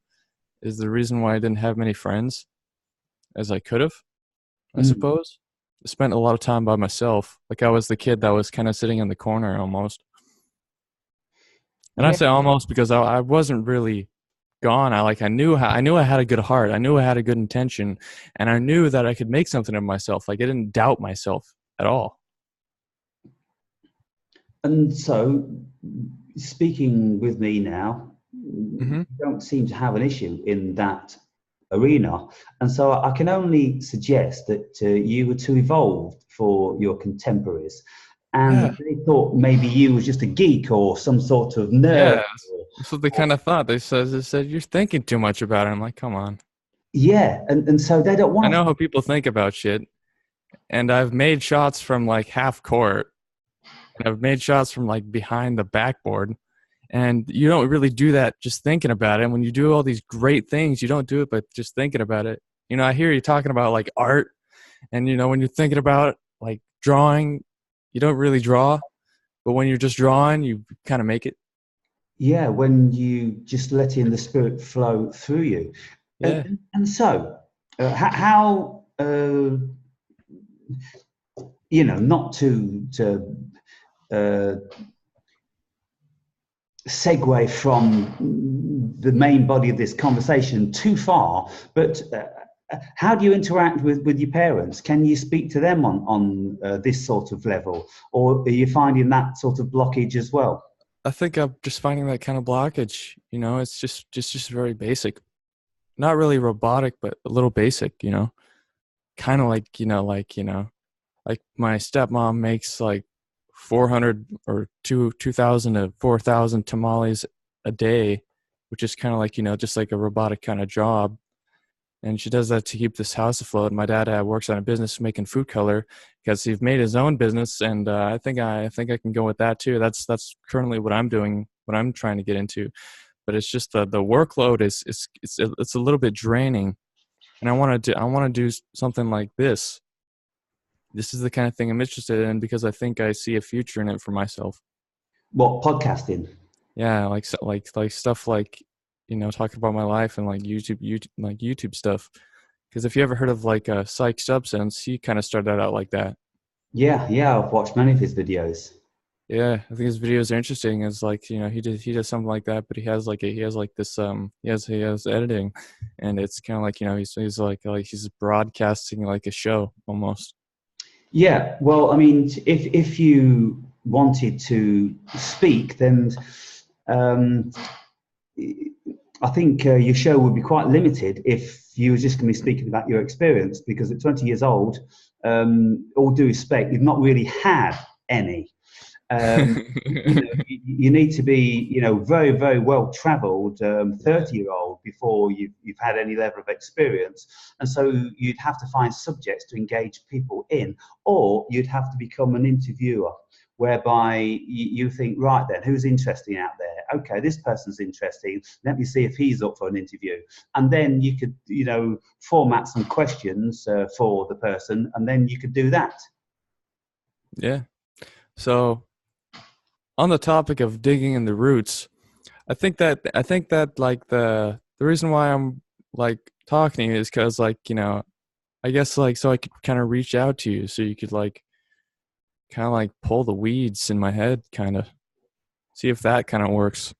is the reason why I didn't have many friends as I could have, I suppose. I spent a lot of time by myself. Like I was the kid that was kind of sitting in the corner almost. And I say almost because I wasn't really gone. I knew I had a good heart. I knew I had a good intention, and I knew that I could make something of myself. Like I didn't doubt myself at all. And so, speaking with me now, you don't seem to have an issue in that arena. And so I can only suggest that you were too evolved for your contemporaries. And they thought maybe you was just a geek or some sort of nerd. Yeah, that's what they kind of thought. They said, you're thinking too much about it. I'm like, come on. Yeah, and so they don't want I know how people think about shit. And I've made shots from like half court. And I've made shots from like behind the backboard. And you don't really do that just thinking about it. And when you do all these great things, you don't do it by just thinking about it. You know, I hear you talking about like art. And, you know, when you're thinking about like drawing, you don't really draw, but when you're just drawing, you kind of make it. Yeah, when you just let in the spirit flow through you. Yeah. And so, how you know, not to segue from the main body of this conversation too far, but how do you interact with your parents? Can you speak to them on this sort of level, or are you finding that sort of blockage as well? I think I'm just finding that kind of blockage. You know, it's just very basic, not really robotic, but a little basic. You know, kind of like like my stepmom makes like 400 or 2,000 to 4,000 tamales a day, which is kind of like, you know, just like a robotic kind of job. And she does that to keep this house afloat. My dad works on a business making food color because he's made his own business, and I think I can go with that too. That's currently what I'm doing, what I'm trying to get into. But it's just the workload is it's a little bit draining, and I want to do something like this. This is the kind of thing I'm interested in because I think I see a future in it for myself. What, podcasting? Yeah, like stuff like, you know, talking about my life and like YouTube stuff. Because if you ever heard of like Psych Substance, he kind of started out like that. Yeah, I've watched many of his videos. Yeah, I think his videos are interesting. It's like, you know, he does something like that, but he has editing, and it's kind of like, you know, he's like he's broadcasting like a show almost. Yeah, well, I mean, if you wanted to speak, then I think your show would be quite limited if you were just going to be speaking about your experience, because at 20 years old, all due respect, you've not really had any. You need to be, very, very well traveled 30-year-old before you've had any level of experience. And so you'd have to find subjects to engage people in, or you'd have to become an interviewer, whereby you think, right then, who's interesting out there? Okay, this person's interesting. Let me see if he's up for an interview. And then you could, format some questions for the person, and then you could do that. Yeah. So on the topic of digging in the roots, I think that like the reason why I'm like talking to you is because, like, I guess, like, so I could kind of reach out to you so you could like kind of like pull the weeds in my head, kind of see if that kind of works.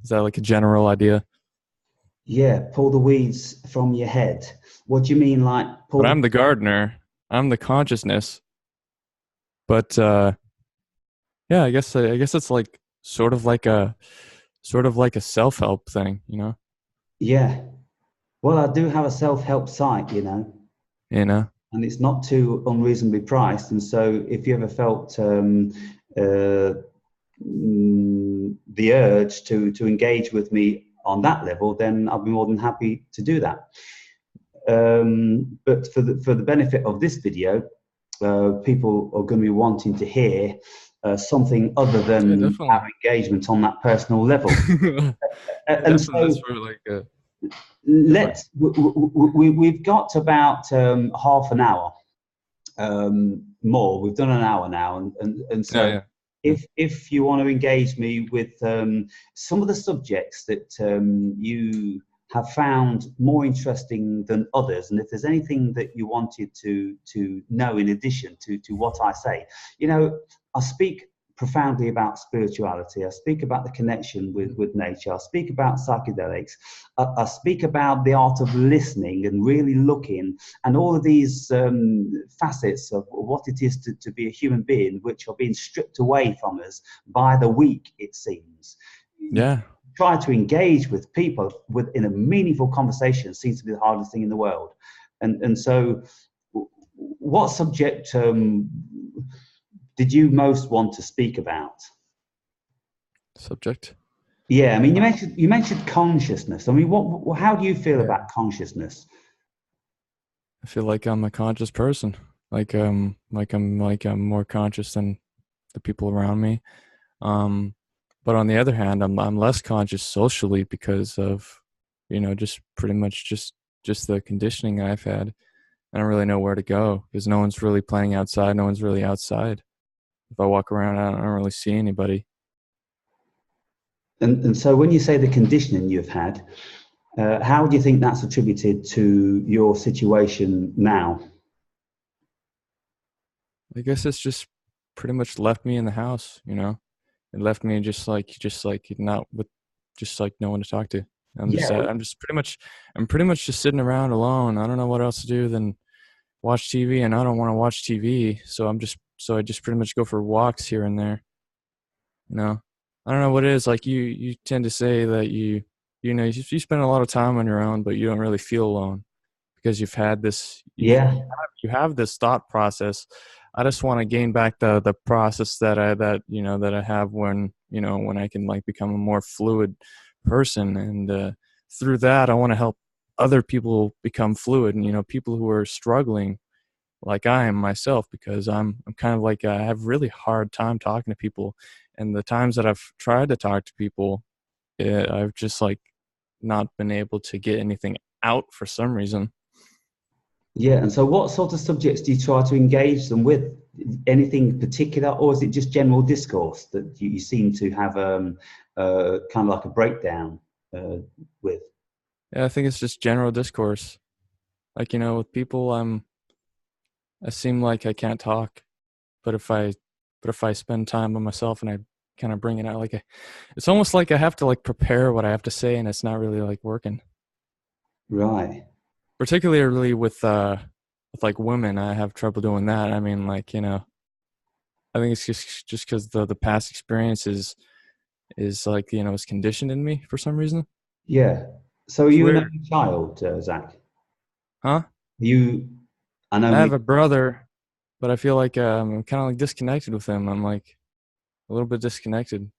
Is that like a general idea? Yeah, pull the weeds from your head. What do you mean, like pull? But I'm the gardener. I'm the consciousness. But yeah, I guess it's like sort of like a self-help thing, Yeah. Well, I do have a self-help site, You know. and it's not too unreasonably priced. And so, if you ever felt the urge to engage with me on that level, then I'll be more than happy to do that. But for the benefit of this video, people are going to be wanting to hear something other than our engagement on that personal level. And so we've got about half an hour more. We've done an hour now, and so yeah. if you want to engage me with some of the subjects that you have found more interesting than others, and if there's anything that you wanted to know in addition to what I say, I speak profoundly about spirituality. I speak about the connection with nature. I speak about psychedelics. I speak about the art of listening and really looking, and all of these facets of what it is to be a human being, which are being stripped away from us by the week, it seems. Yeah. Try to engage with people in a meaningful conversation seems to be the hardest thing in the world. And so what subject did you most want to speak about? Subject? Yeah, I mean, you mentioned consciousness. I mean, how do you feel about consciousness? I feel like I'm a conscious person. Like I'm more conscious than the people around me. But on the other hand, I'm less conscious socially because of, just pretty much just the conditioning I've had. I don't really know where to go because no one's really playing outside. No one's really outside. If I walk around, I don't really see anybody. And so when you say the conditioning you've had, how do you think that's attributed to your situation now? I guess it's just pretty much left me in the house, It left me just like not with just like no one to talk to. I'm pretty much just sitting around alone. I don't know what else to do than watch TV, and I don't want to watch TV, so I just pretty much go for walks here and there. I don't know what it is. Like you tend to say that you spend a lot of time on your own, but you don't really feel alone because you've had this. You have this thought process. I just want to gain back the process that I have when I can like become a more fluid person, and through that I want to help other people become fluid, and people who are struggling like I am myself, because I'm kind of like I have really hard time talking to people, and the times that I've tried to talk to people, I've just like not been able to get anything out for some reason. Yeah, and so what sort of subjects do you try to engage them with? Anything particular, or is it just general discourse that you seem to have kind of like a breakdown with? Yeah, I think it's just general discourse. Like, with people, I seem like I can't talk, but if I spend time by myself and I kind of bring it out, like it's almost like I have to like prepare what I have to say, and it's not really like working. Right. Particularly with like women, I have trouble doing that. I mean, like, I think it's just because the past experience is like, it's conditioned in me for some reason. Yeah. So are It's you an weird. only child, Zach? Huh? I know I have a brother, but I feel like I'm kind of like disconnected with him. I'm like, a little bit disconnected.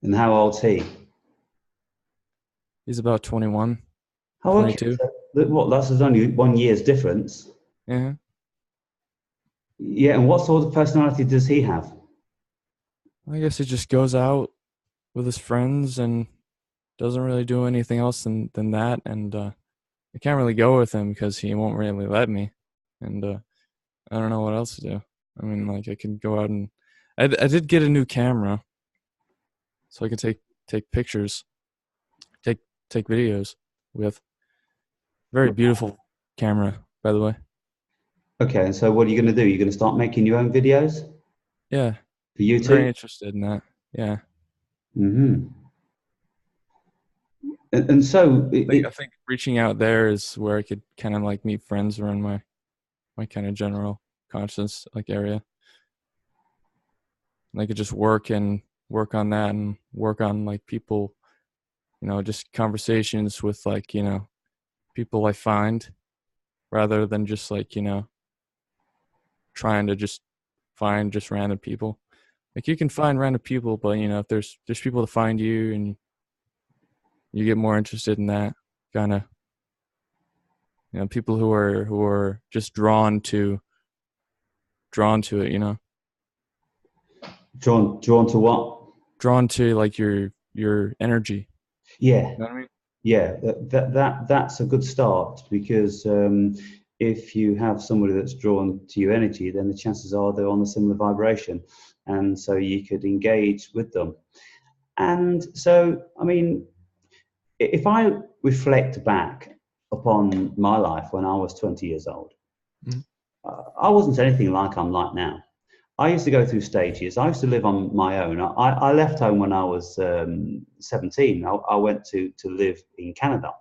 And how old's he? He's about 21, Oh, okay. 22. So, what? That's only 1 year's difference. Yeah. Yeah. And what sort of personality does he have? I guess he just goes out with his friends and doesn't really do anything else than that. And I can't really go with him because he won't really let me. And I don't know what else to do. I mean, like I can go out and I did get a new camera, so I can take pictures, take videos with. Very beautiful camera, by the way. Okay. And so, what are you going to do? You're going to start making your own videos Yeah, for very YouTube? interested in that. Yeah. Mm-hmm. And so, I think reaching out there is where I could kind of like meet friends around my kind of general conscious like area. And I could just work on that and work on like people, just conversations with like, people I find rather than just like, trying to just find just random people. Like you can find random people, but if there's people to find you and you get more interested in that kind of, people who are just drawn to it, drawn to what? drawn to like your energy. Yeah. You know what I mean? Yeah, that's a good start because if you have somebody that's drawn to your energy, then the chances are they're on a similar vibration, and so you could engage with them. And so, I mean, if I reflect back upon my life when I was 20 years old, Mhm. I wasn't anything like I'm like now. I used to go through stages. I used to live on my own. I left home when I was 17. I went to live in Canada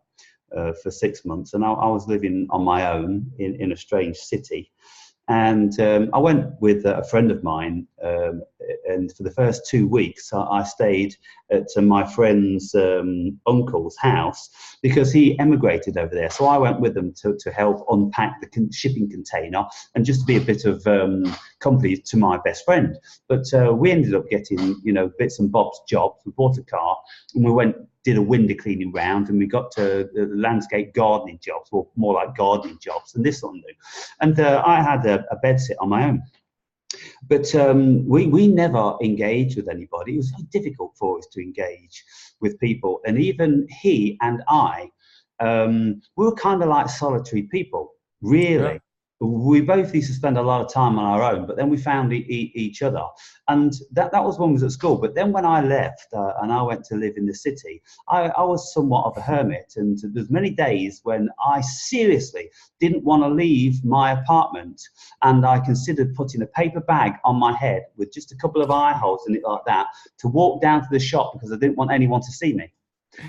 for 6 months, and I was living on my own in a strange city. And I went with a friend of mine, and for the first 2 weeks, I stayed at my friend's uncle's house because he emigrated over there. So I went with them to help unpack the shipping container and just to be a bit of company to my best friend. But we ended up getting, bits and bobs jobs. We bought a car and we did a window cleaning round, and we got to the landscape gardening jobs, or more like gardening jobs, and this sort of thing. And I had a bed sit on my own. But we never engaged with anybody. It was very difficult for us to engage with people. And even he and I, we were kind of like solitary people, really. Yeah. We both used to spend a lot of time on our own, but then we found each other. And that was when we was at school. But then when I left and I went to live in the city, I was somewhat of a hermit. And there's many days when I seriously didn't want to leave my apartment. And I considered putting a paper bag on my head with just a couple of eye holes in it like that to walk down to the shop because I didn't want anyone to see me.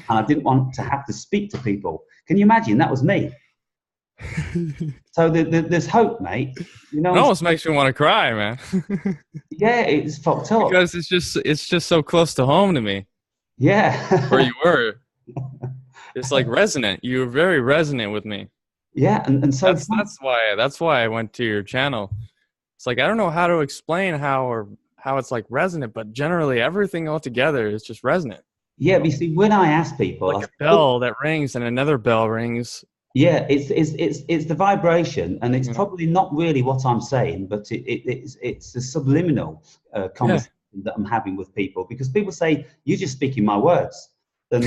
And I didn't want to have to speak to people. Can you imagine? That was me. So there's hope, mate. It almost makes me want to cry, man. Yeah, it's fucked up. Because it's just so close to home to me. Yeah. Where you were. It's like resonant. You were very resonant with me. Yeah, and so that's why I went to your channel. It's like I don't know how to explain how it's like resonant, but generally everything altogether is just resonant. Yeah, but you see, when I ask people, Like a bell that rings and another bell rings. Yeah, it's the vibration, and it's probably not really what I'm saying, but it's the subliminal conversation that I'm having with people, because people say you're just speaking my words, and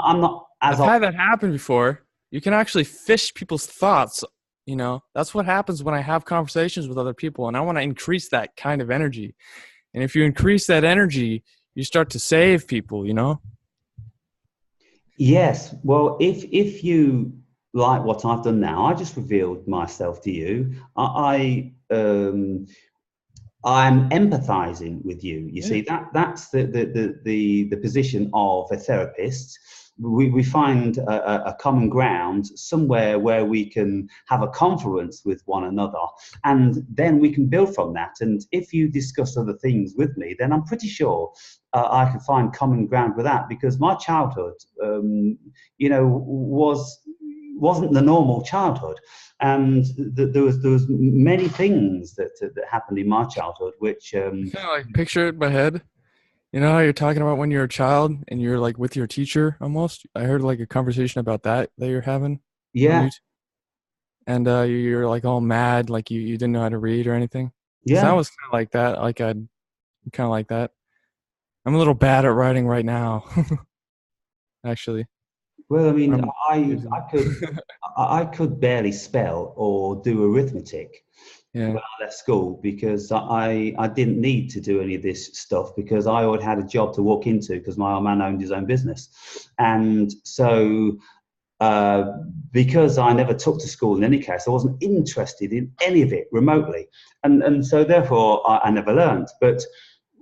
I'm not. I've had that happen before. You can actually fish people's thoughts. That's what happens when I have conversations with other people, and I want to increase that kind of energy. And if you increase that energy, you start to save people. Yes. Well, if you like what I've done now, I just revealed myself to you. I'm empathizing with you. You see, that's the position of a therapist. We find a common ground somewhere where we can have a conference with one another, and then we can build from that. And if you discuss other things with me, then I'm pretty sure I can find common ground with that, because my childhood, was wasn't the normal childhood. And there was many things that happened in my childhood, which Kind of like picture it in my head. You know how you're talking about when you're a child and you're like with your teacher almost? I heard like a conversation about that you're having on yeah, YouTube. And you're like all mad, like you didn't know how to read or anything. So I yeah. was kind of like that. Like I'm kind of like that. I'm a little bad at writing right now, actually. Well, I mean, I'm I could barely spell or do arithmetic yeah. when I left school because I didn't need to do any of this stuff because I already had a job to walk into because my old man owned his own business. And so because I never took to school in any case, I wasn't interested in any of it remotely. And so therefore I never learned. But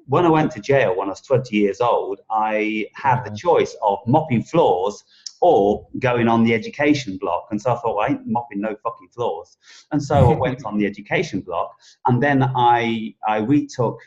when I went to jail when I was 20 years old, I had the choice of mopping floors or going on the education block. And so I thought, well, I ain't mopping no fucking floors. And so I went on the education block, and then I retook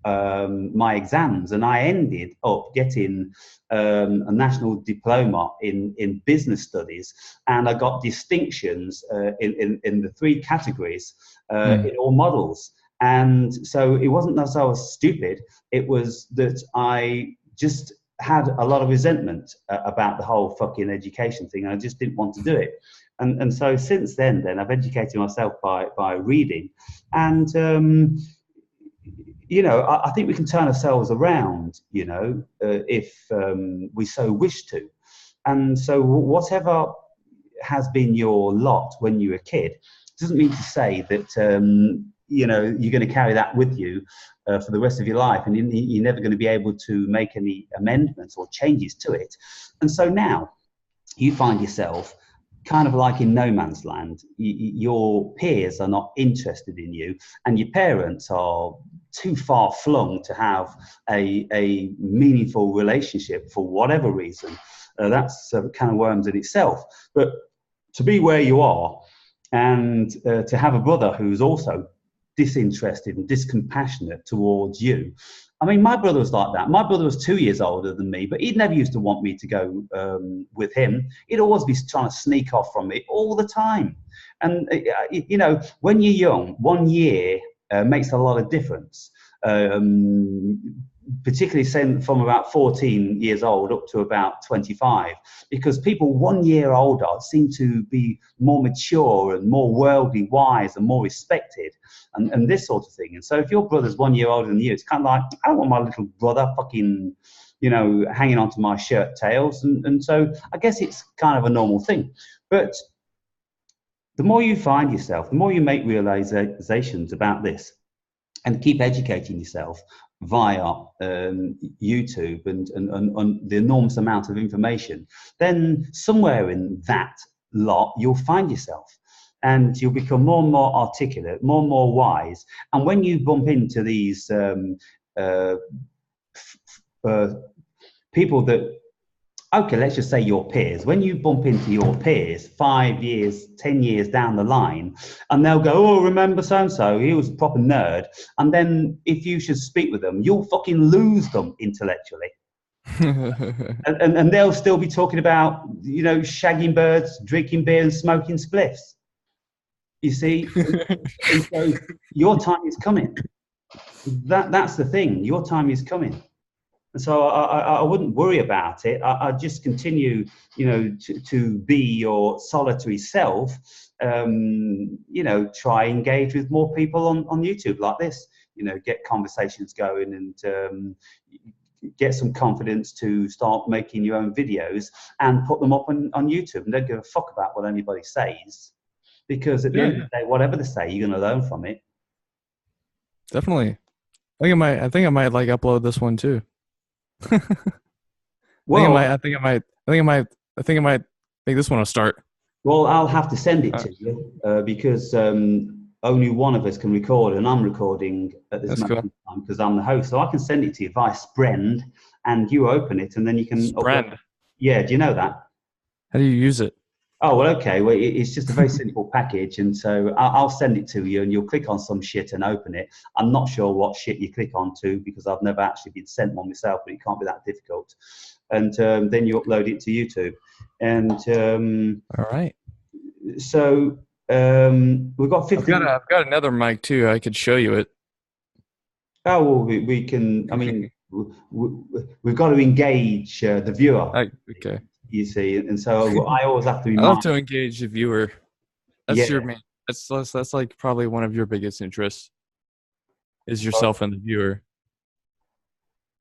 my exams, and I ended up getting a national diploma in business studies, and I got distinctions in the 3 categories in all models. And so it wasn't that I was stupid, it was that I just had a lot of resentment about the whole fucking education thing, and I just didn't want to do it. And so since then I've educated myself by reading, and you know, I think we can turn ourselves around, you know, if we so wish to. And so whatever has been your lot when you were a kid doesn't mean to say that, you know, you're going to carry that with you for the rest of your life, and you're never going to be able to make any amendments or changes to it. And so now you find yourself kind of like in no man's land. Your peers are not interested in you, and your parents are too far flung to have a meaningful relationship for whatever reason. That's kind of worms in itself. But to be where you are, and to have a brother who's also disinterested and discompassionate towards you. I mean, my brother was like that. My brother was 2 years older than me, but he'd never used to want me to go with him. He'd always be trying to sneak off from me all the time. And, you know, when you're young, 1 year makes a lot of difference. Particularly saying from about 14 years old up to about 25, because people 1 year older seem to be more mature and more worldly wise and more respected and this sort of thing. And so if your brother's 1 year older than you, it's kind of like, I don't want my little brother fucking, you know, hanging onto my shirt tails. And so I guess it's kind of a normal thing. But the more you find yourself, the more you make realizations about this and keep educating yourself via YouTube and the enormous amount of information, then somewhere in that lot, you'll find yourself. And you'll become more and more articulate, more and more wise. And when you bump into these people that, okay, let's just say your peers, when you bump into your peers 5 years, 10 years down the line, and they'll go, oh, remember so-and-so, he was a proper nerd. And then if you should speak with them, you'll fucking lose them intellectually. and they'll still be talking about, you know, shagging birds, drinking beer and smoking spliffs. You see? And so your time is coming. That's the thing. Your time is coming. And so I wouldn't worry about it. I'd just continue, you know, to be your solitary self. You know, try engage with more people on YouTube like this. You know, get conversations going and get some confidence to start making your own videos and put them up on YouTube. And don't give a fuck about what anybody says, because at the end of the day, whatever they say, you're going to learn from it. Definitely. I think I might like upload this one too. Well, I think I might make this one a start. Well, I'll have to send it to you because only one of us can record, and I'm recording at this moment in time because I'm the host. So I can send it to you via Sprend, and you open it, and then you can. Sprend. Yeah, do you know that? How do you use it? Oh, well, okay. Well, it's just a very simple package, and so I'll send it to you, and you'll click on some shit and open it. I'm not sure what shit you click on to because I've never actually been sent one myself, but it can't be that difficult. and then you upload it to YouTube. And All right. so we've got 15. I've got another mic too. I could show you it. Oh, well, we can. I mean, we've got to engage the viewer. Okay. You see, and so I always have to be. I love to engage the viewer. That's Yeah. your main. That's like probably one of your biggest interests. Is yourself and the viewer.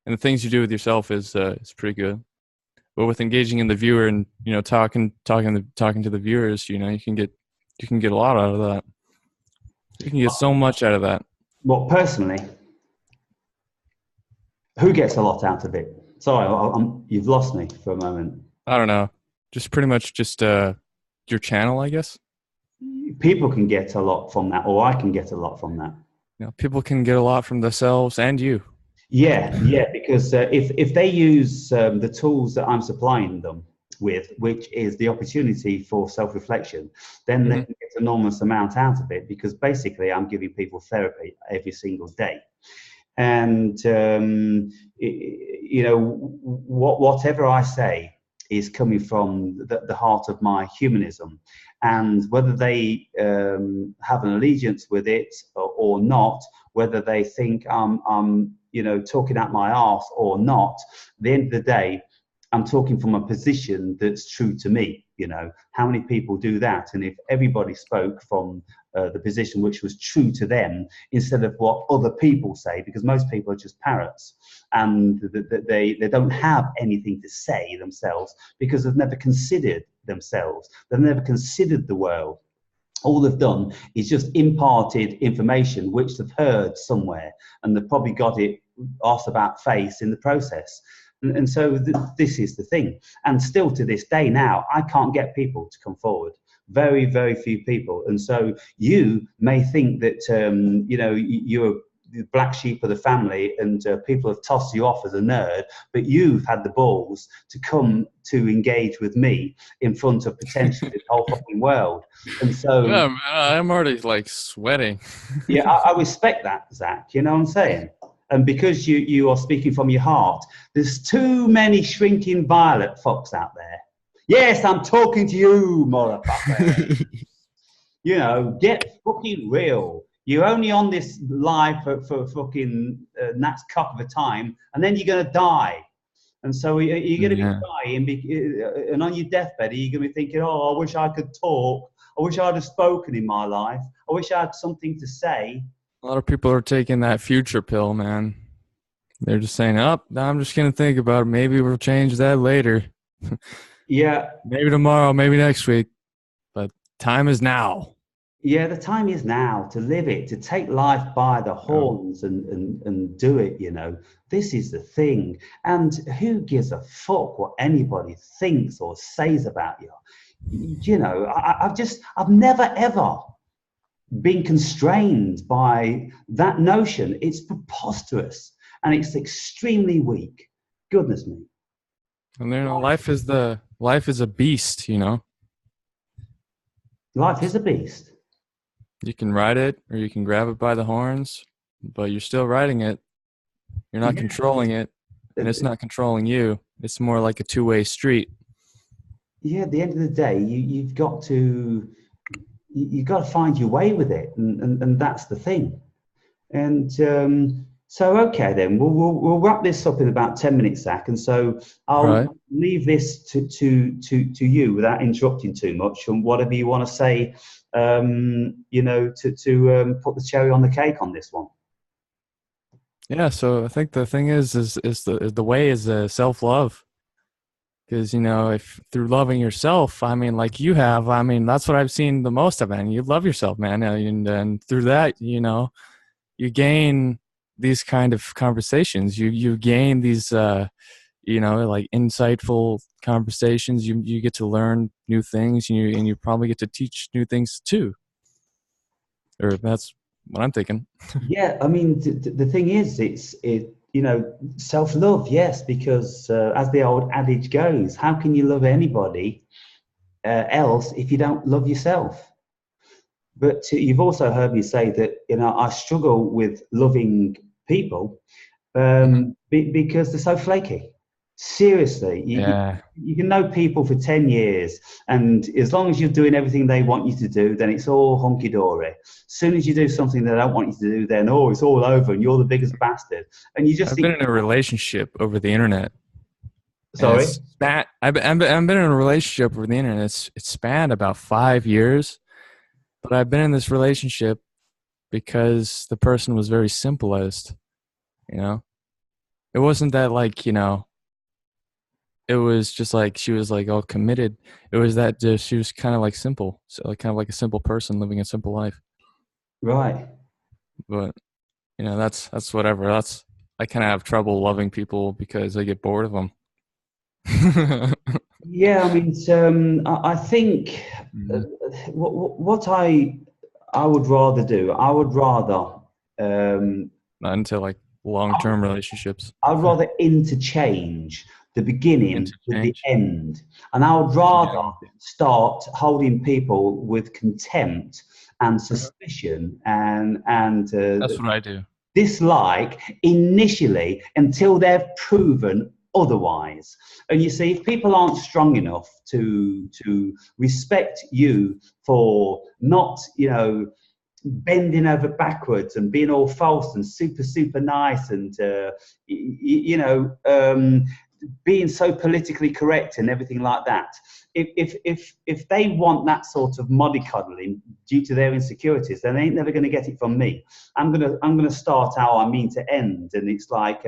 And the things you do with yourself is pretty good. But with engaging in the viewer and talking to the viewers, you can get a lot out of that. You can get so much out of that. Well, personally, who gets a lot out of it? Sorry, you've lost me for a moment. I don't know. Just pretty much just your channel, I guess. People can get a lot from that, or I can get a lot from that. People can get a lot from themselves and you. Yeah, because if they use the tools that I'm supplying them with, which is the opportunity for self-reflection, then they can get enormous amount out of it, because basically I'm giving people therapy every single day. And, whatever I say is coming from the heart of my humanism. And whether they have an allegiance with it or not, whether they think I'm talking out my arse or not, at the end of the day, I'm talking from a position that's true to me. How many people do that? And if everybody spoke from the position which was true to them, instead of what other people say, because most people are just parrots, and they don't have anything to say themselves, because they've never considered themselves. They've never considered the world. All they've done is just imparted information which they've heard somewhere, and they've probably got it arse about face in the process. And so this is the thing. And still to this day now, I can't get people to come forward. Very, very few people. And so you may think that, you're the black sheep of the family, and people have tossed you off as a nerd, but you've had the balls to come to engage with me in front of potentially the whole fucking world. And so yeah, man, I'm already like sweating. Yeah, I respect that, Zach. You know what I'm saying? And because you are speaking from your heart, there's too many shrinking violet fucks out there. Yes, I'm talking to you, motherfucker. Get fucking real. You're only on this live for fucking Nat's cock of a time, and then you're going to die. And so you're going to be dying, and on your deathbed, you're going to be thinking, oh, I wish I could talk. I wish I'd have spoken in my life. I wish I had something to say. A lot of people are taking that future pill, man. They're just saying, I'm just going to think about it. Maybe we'll change that later. Yeah. Maybe tomorrow, maybe next week. But time is now. Yeah, the time is now to live it, to take life by the horns and do it, This is the thing. And who gives a fuck what anybody thinks or says about you? I've never, ever been constrained by that notion. It's preposterous and it's extremely weak. Goodness me. And life is a beast, Life is a beast. You can ride it or you can grab it by the horns, but you're still riding it. You're not controlling it, and it's not controlling you. It's more like a two-way street. Yeah, at the end of the day, you've got to find your way with it, and that's the thing. And so, okay, then we'll wrap this up in about 10 minutes, Zach. And so I'll leave this to you without interrupting too much, and whatever you want to say, to put the cherry on the cake on this one. Yeah. So I think the thing is the way is self-love. Because, if through loving yourself, like you have, that's what I've seen the most of, man. You love yourself, man. And through that, you gain these kind of conversations. You gain these, like insightful conversations. You get to learn new things, and you probably get to teach new things too. Or that's what I'm thinking. Yeah, the thing is, self-love, yes, because as the old adage goes, how can you love anybody else if you don't love yourself? But you've also heard me say that, I struggle with loving people because they're so flaky. Seriously, Yeah. you can know people for 10 years, and as long as you're doing everything they want you to do, then it's all hunky-dory. As soon as you do something they don't want you to do, then, oh, it's all over, and you're the biggest bastard. And you just I've think, been in a relationship over the internet, and sorry? I've been in a relationship over the internet. It's spanned about 5 years, but I've been in this relationship because the person was very simplest. You know, it wasn't that like it was just like she was like all committed. It was that just she was kind of like simple, so like kind of like a simple person living a simple life. Right. But that's whatever. That's I kind of have trouble loving people because I get bored of them. Yeah, I mean, I think uh, Mhm. what I would rather do, um, Not into like long-term relationships. I'd rather interchange the beginning with the Interchange. end. And I would rather start holding people with contempt and Uh-huh. suspicion and That's what I do. dislike initially until they've proven otherwise. And you see, if people aren't strong enough to respect you for not, bending over backwards and being all false and super nice and being so politically correct and everything like that. If they want that sort of mollycoddling due to their insecurities, then they ain't never going to get it from me. I'm gonna start how I mean to end, and it's like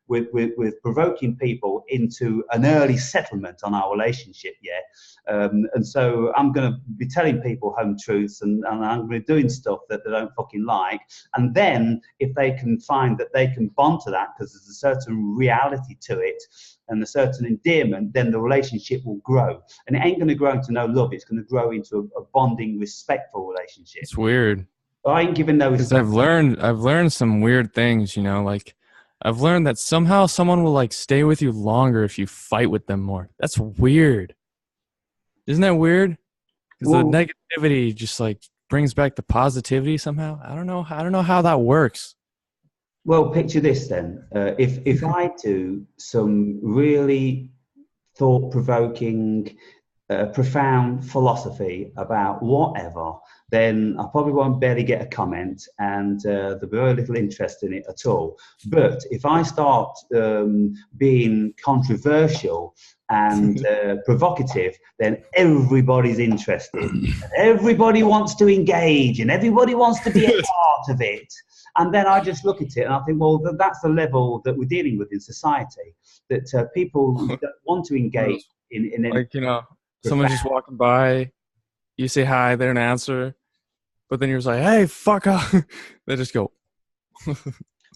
with provoking people into an early settlement on our relationship. Yeah. And so I'm going to be telling people home truths, and I'm going to be doing stuff that they don't fucking like. And then if they can find that they can bond to that because there's a certain reality to it and a certain endearment, then the relationship will grow. And it ain't going to grow into no love. It's going to grow into a bonding, respectful relationship. It's weird I ain't giving no because respect. I've learned some weird things. Like I've learned that somehow someone will like stay with you longer if you fight with them more. That's weird. Isn't that weird? Because the Well, negativity just like brings back the positivity somehow. I don't know. I don't know how that works. well, picture this then. If I do some really thought-provoking, profound philosophy about whatever, then I probably won't barely get a comment, and there'll be very little interest in it at all. But if I start being controversial and provocative, then everybody's interested. Everybody wants to engage, and everybody wants to be a part of it. And then I just look at it and I think, well, that's the level that we're dealing with in society. That people that want to engage in any Like someone profound. just walking by, you say hi, they don't answer, but then you're just like, hey, fuck off. They just go.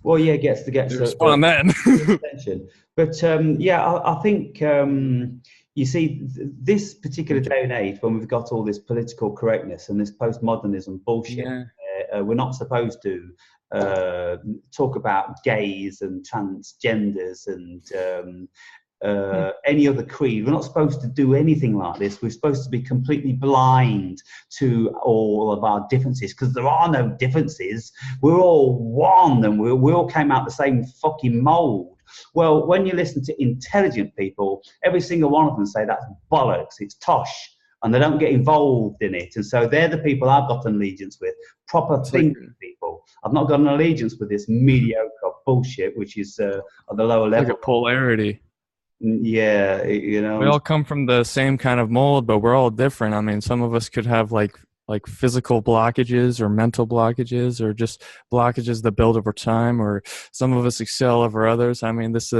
Well, yeah, gets They the respond then. attention. But yeah, I think you see this particular day and age when we've got all this political correctness and this postmodernism bullshit. Yeah. We're not supposed to talk about gays and transgenders and any other creed. We're not supposed to do anything like this. We're supposed to be completely blind to all of our differences because there are no differences. We're all one and we all came out the same fucking mold. Well, when you listen to intelligent people, every single one of them say that's bollocks, it's tosh, and they don't get involved in it. And so they're the people I've got an allegiance with, proper It's like thinking people. I've not got an allegiance with this mediocre bullshit, which is at the lower like level. a polarity. Yeah, We all come from the same kind of mold, but we're all different. I mean, some of us could have like physical blockages or mental blockages or just blockages that build over time, or some of us excel over others. I mean, this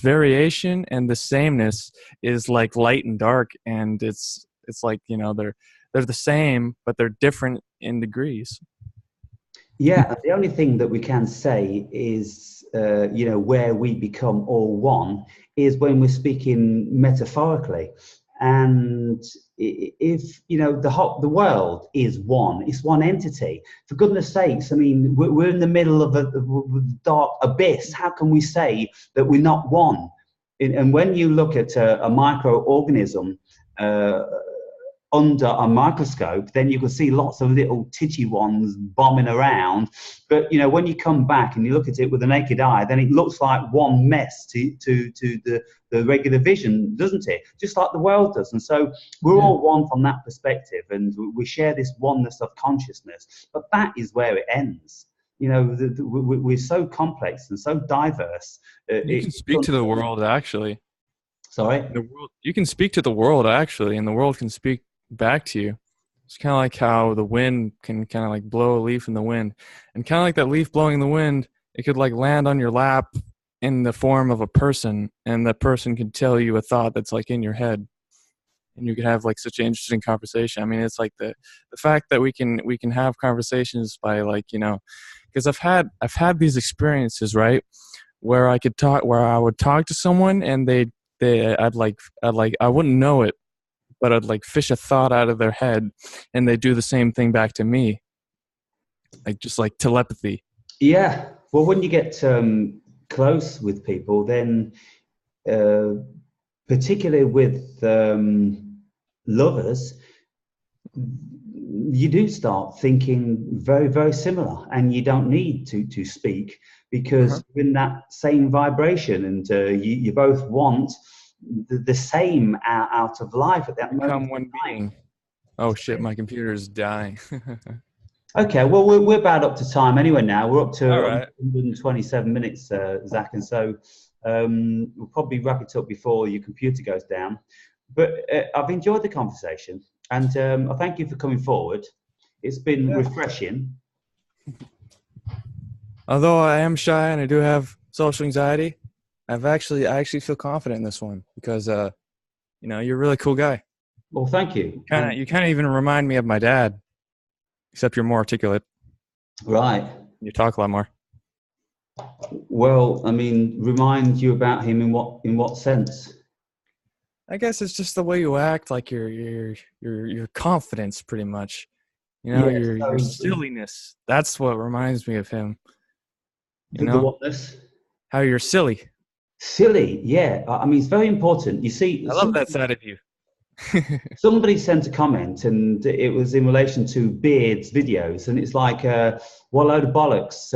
variation and the sameness is like light and dark, and it's like they're the same, but they're different in degrees. Yeah, the only thing that we can say is, where we become all one is when we're speaking metaphorically. And if, the world is one, it's one entity. For goodness sakes, I mean, we're in the middle of a dark abyss. How can we say that we're not one? And when you look at a microorganism, under a microscope, then you can see lots of little titchy ones bombing around. But when you come back and you look at it with the naked eye, then it looks like one mess to the regular vision, doesn't it? Just like the world does. And so we're all one from that perspective, and we share this oneness of consciousness. But that is where it ends. We're so complex and so diverse. You can speak to the world, actually. Sorry? You can speak to the world, actually, and the world can speak back to you. It's kind of like how the wind can kind of like blow a leaf in the wind, and kind of like that leaf blowing in the wind, it could like land on your lap in the form of a person, and that person could tell you a thought that's like in your head, and you could have like such an interesting conversation. I mean, it's like the fact that we can have conversations by like, because I've had these experiences, right, where I would talk to someone and I'd like I wouldn't know it, but I'd like fish a thought out of their head, and they do the same thing back to me, like just like telepathy. Yeah. Well, when you get close with people, then particularly with lovers, you do start thinking very, very similar, and you don't need to speak, because you're in that same vibration, and you both want the same out of life at that moment. Become one being. Oh shit, my computer's dying. Okay, well, we're about up to time anyway now. We're up to right. 127 minutes, Zach, and so we'll probably wrap it up before your computer goes down. But I've enjoyed the conversation, and I thank you for coming forward. It's been refreshing. Although I am shy and I do have social anxiety, I actually feel confident in this one, because you're a really cool guy. Well, thank you. You kind of even remind me of my dad, except you're more articulate. Right. You talk a lot more. Well, I mean, remind you about him in what sense? I guess it's just the way you act, like your confidence, pretty much. Your silliness. That's what reminds me of him. The whatness? How you're silly. Silly, yeah. I mean, it's very important. You see, I love that side of you. Somebody sent a comment, and it was in relation to Beard's videos, and it's like, what a load of bollocks.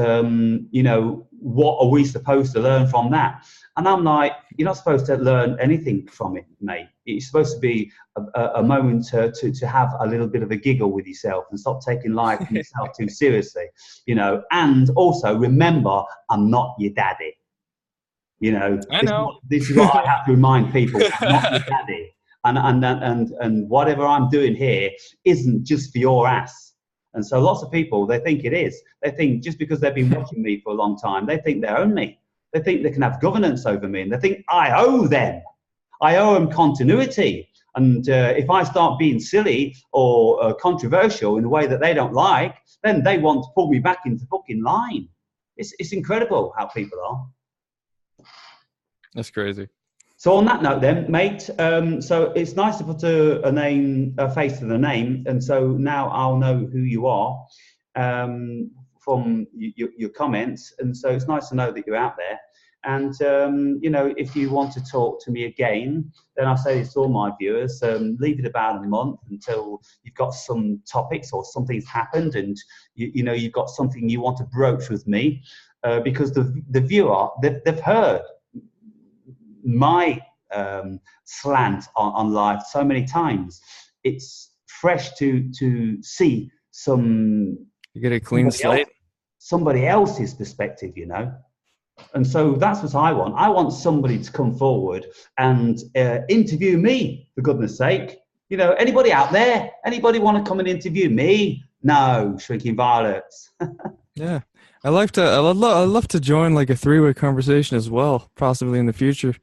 What are we supposed to learn from that? And I'm like, you're not supposed to learn anything from it, mate. It's supposed to be a moment to have a little bit of a giggle with yourself and stop taking life and yourself too seriously, and also remember, I'm not your daddy. I know. This is what I have to remind people. I'm not your daddy. And whatever I'm doing here isn't just for your ass. And so lots of people, they think it is. They think just because they've been watching me for a long time, they think they own me. They think they can have governance over me, and they think I owe them. I owe them continuity. And if I start being silly or controversial in a way that they don't like, then they want to pull me back into fucking line. It's incredible how people are. That's crazy. So on that note then, mate, so it's nice to put a face to the name, and so now I'll know who you are from your comments, and so it's nice to know that you're out there. And, if you want to talk to me again, then I'll say this to all my viewers, leave it about a month until you've got some topics or something's happened, and you've got something you want to broach with me, because the viewer, they've heard my slant on life so many times. It's fresh to see you get a clean slate, somebody else's perspective, and so that's what I want. I want somebody to come forward and interview me, for goodness sake. Anybody out there, anybody want to come and interview me? No, Shrinking Violets. Yeah, I'd love to join like a three-way conversation as well, possibly in the future.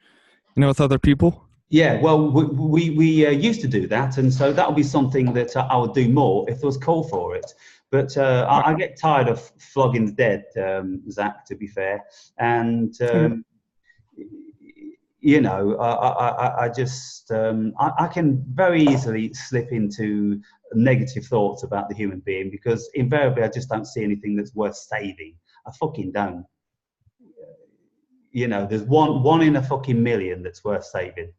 With other people? Yeah, well, we used to do that, and so that would be something that I would do more if there was call for it. But I get tired of flogging the dead, Zach, to be fair. And, I just, I can very easily slip into negative thoughts about the human being, because invariably I just don't see anything that's worth saving. I fucking don't. There's one in a fucking million that's worth saving.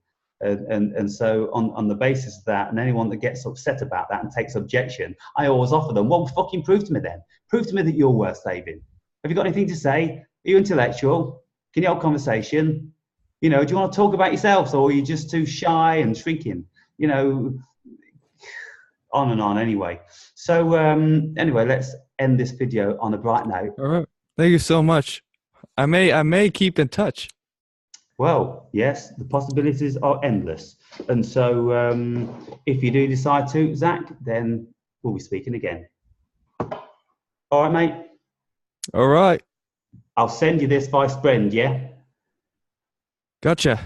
And so on the basis of that, and anyone that gets upset about that and takes objection, I always offer them, well, fucking prove to me then. Prove to me that you're worth saving. Have you got anything to say? Are you intellectual? Can you hold conversation? You know, do you want to talk about yourselves, or are you just too shy and shrinking? You know, on and on anyway. So anyway, let's end this video on a bright note. All right. Thank you so much. I may keep in touch. Well, yes, the possibilities are endless. And so if you do decide to, Zach, then we'll be speaking again. All right, mate? All right. I'll send you this by Sprend, yeah? Gotcha.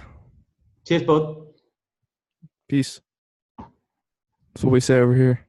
Cheers, bud. Peace. That's what we say over here.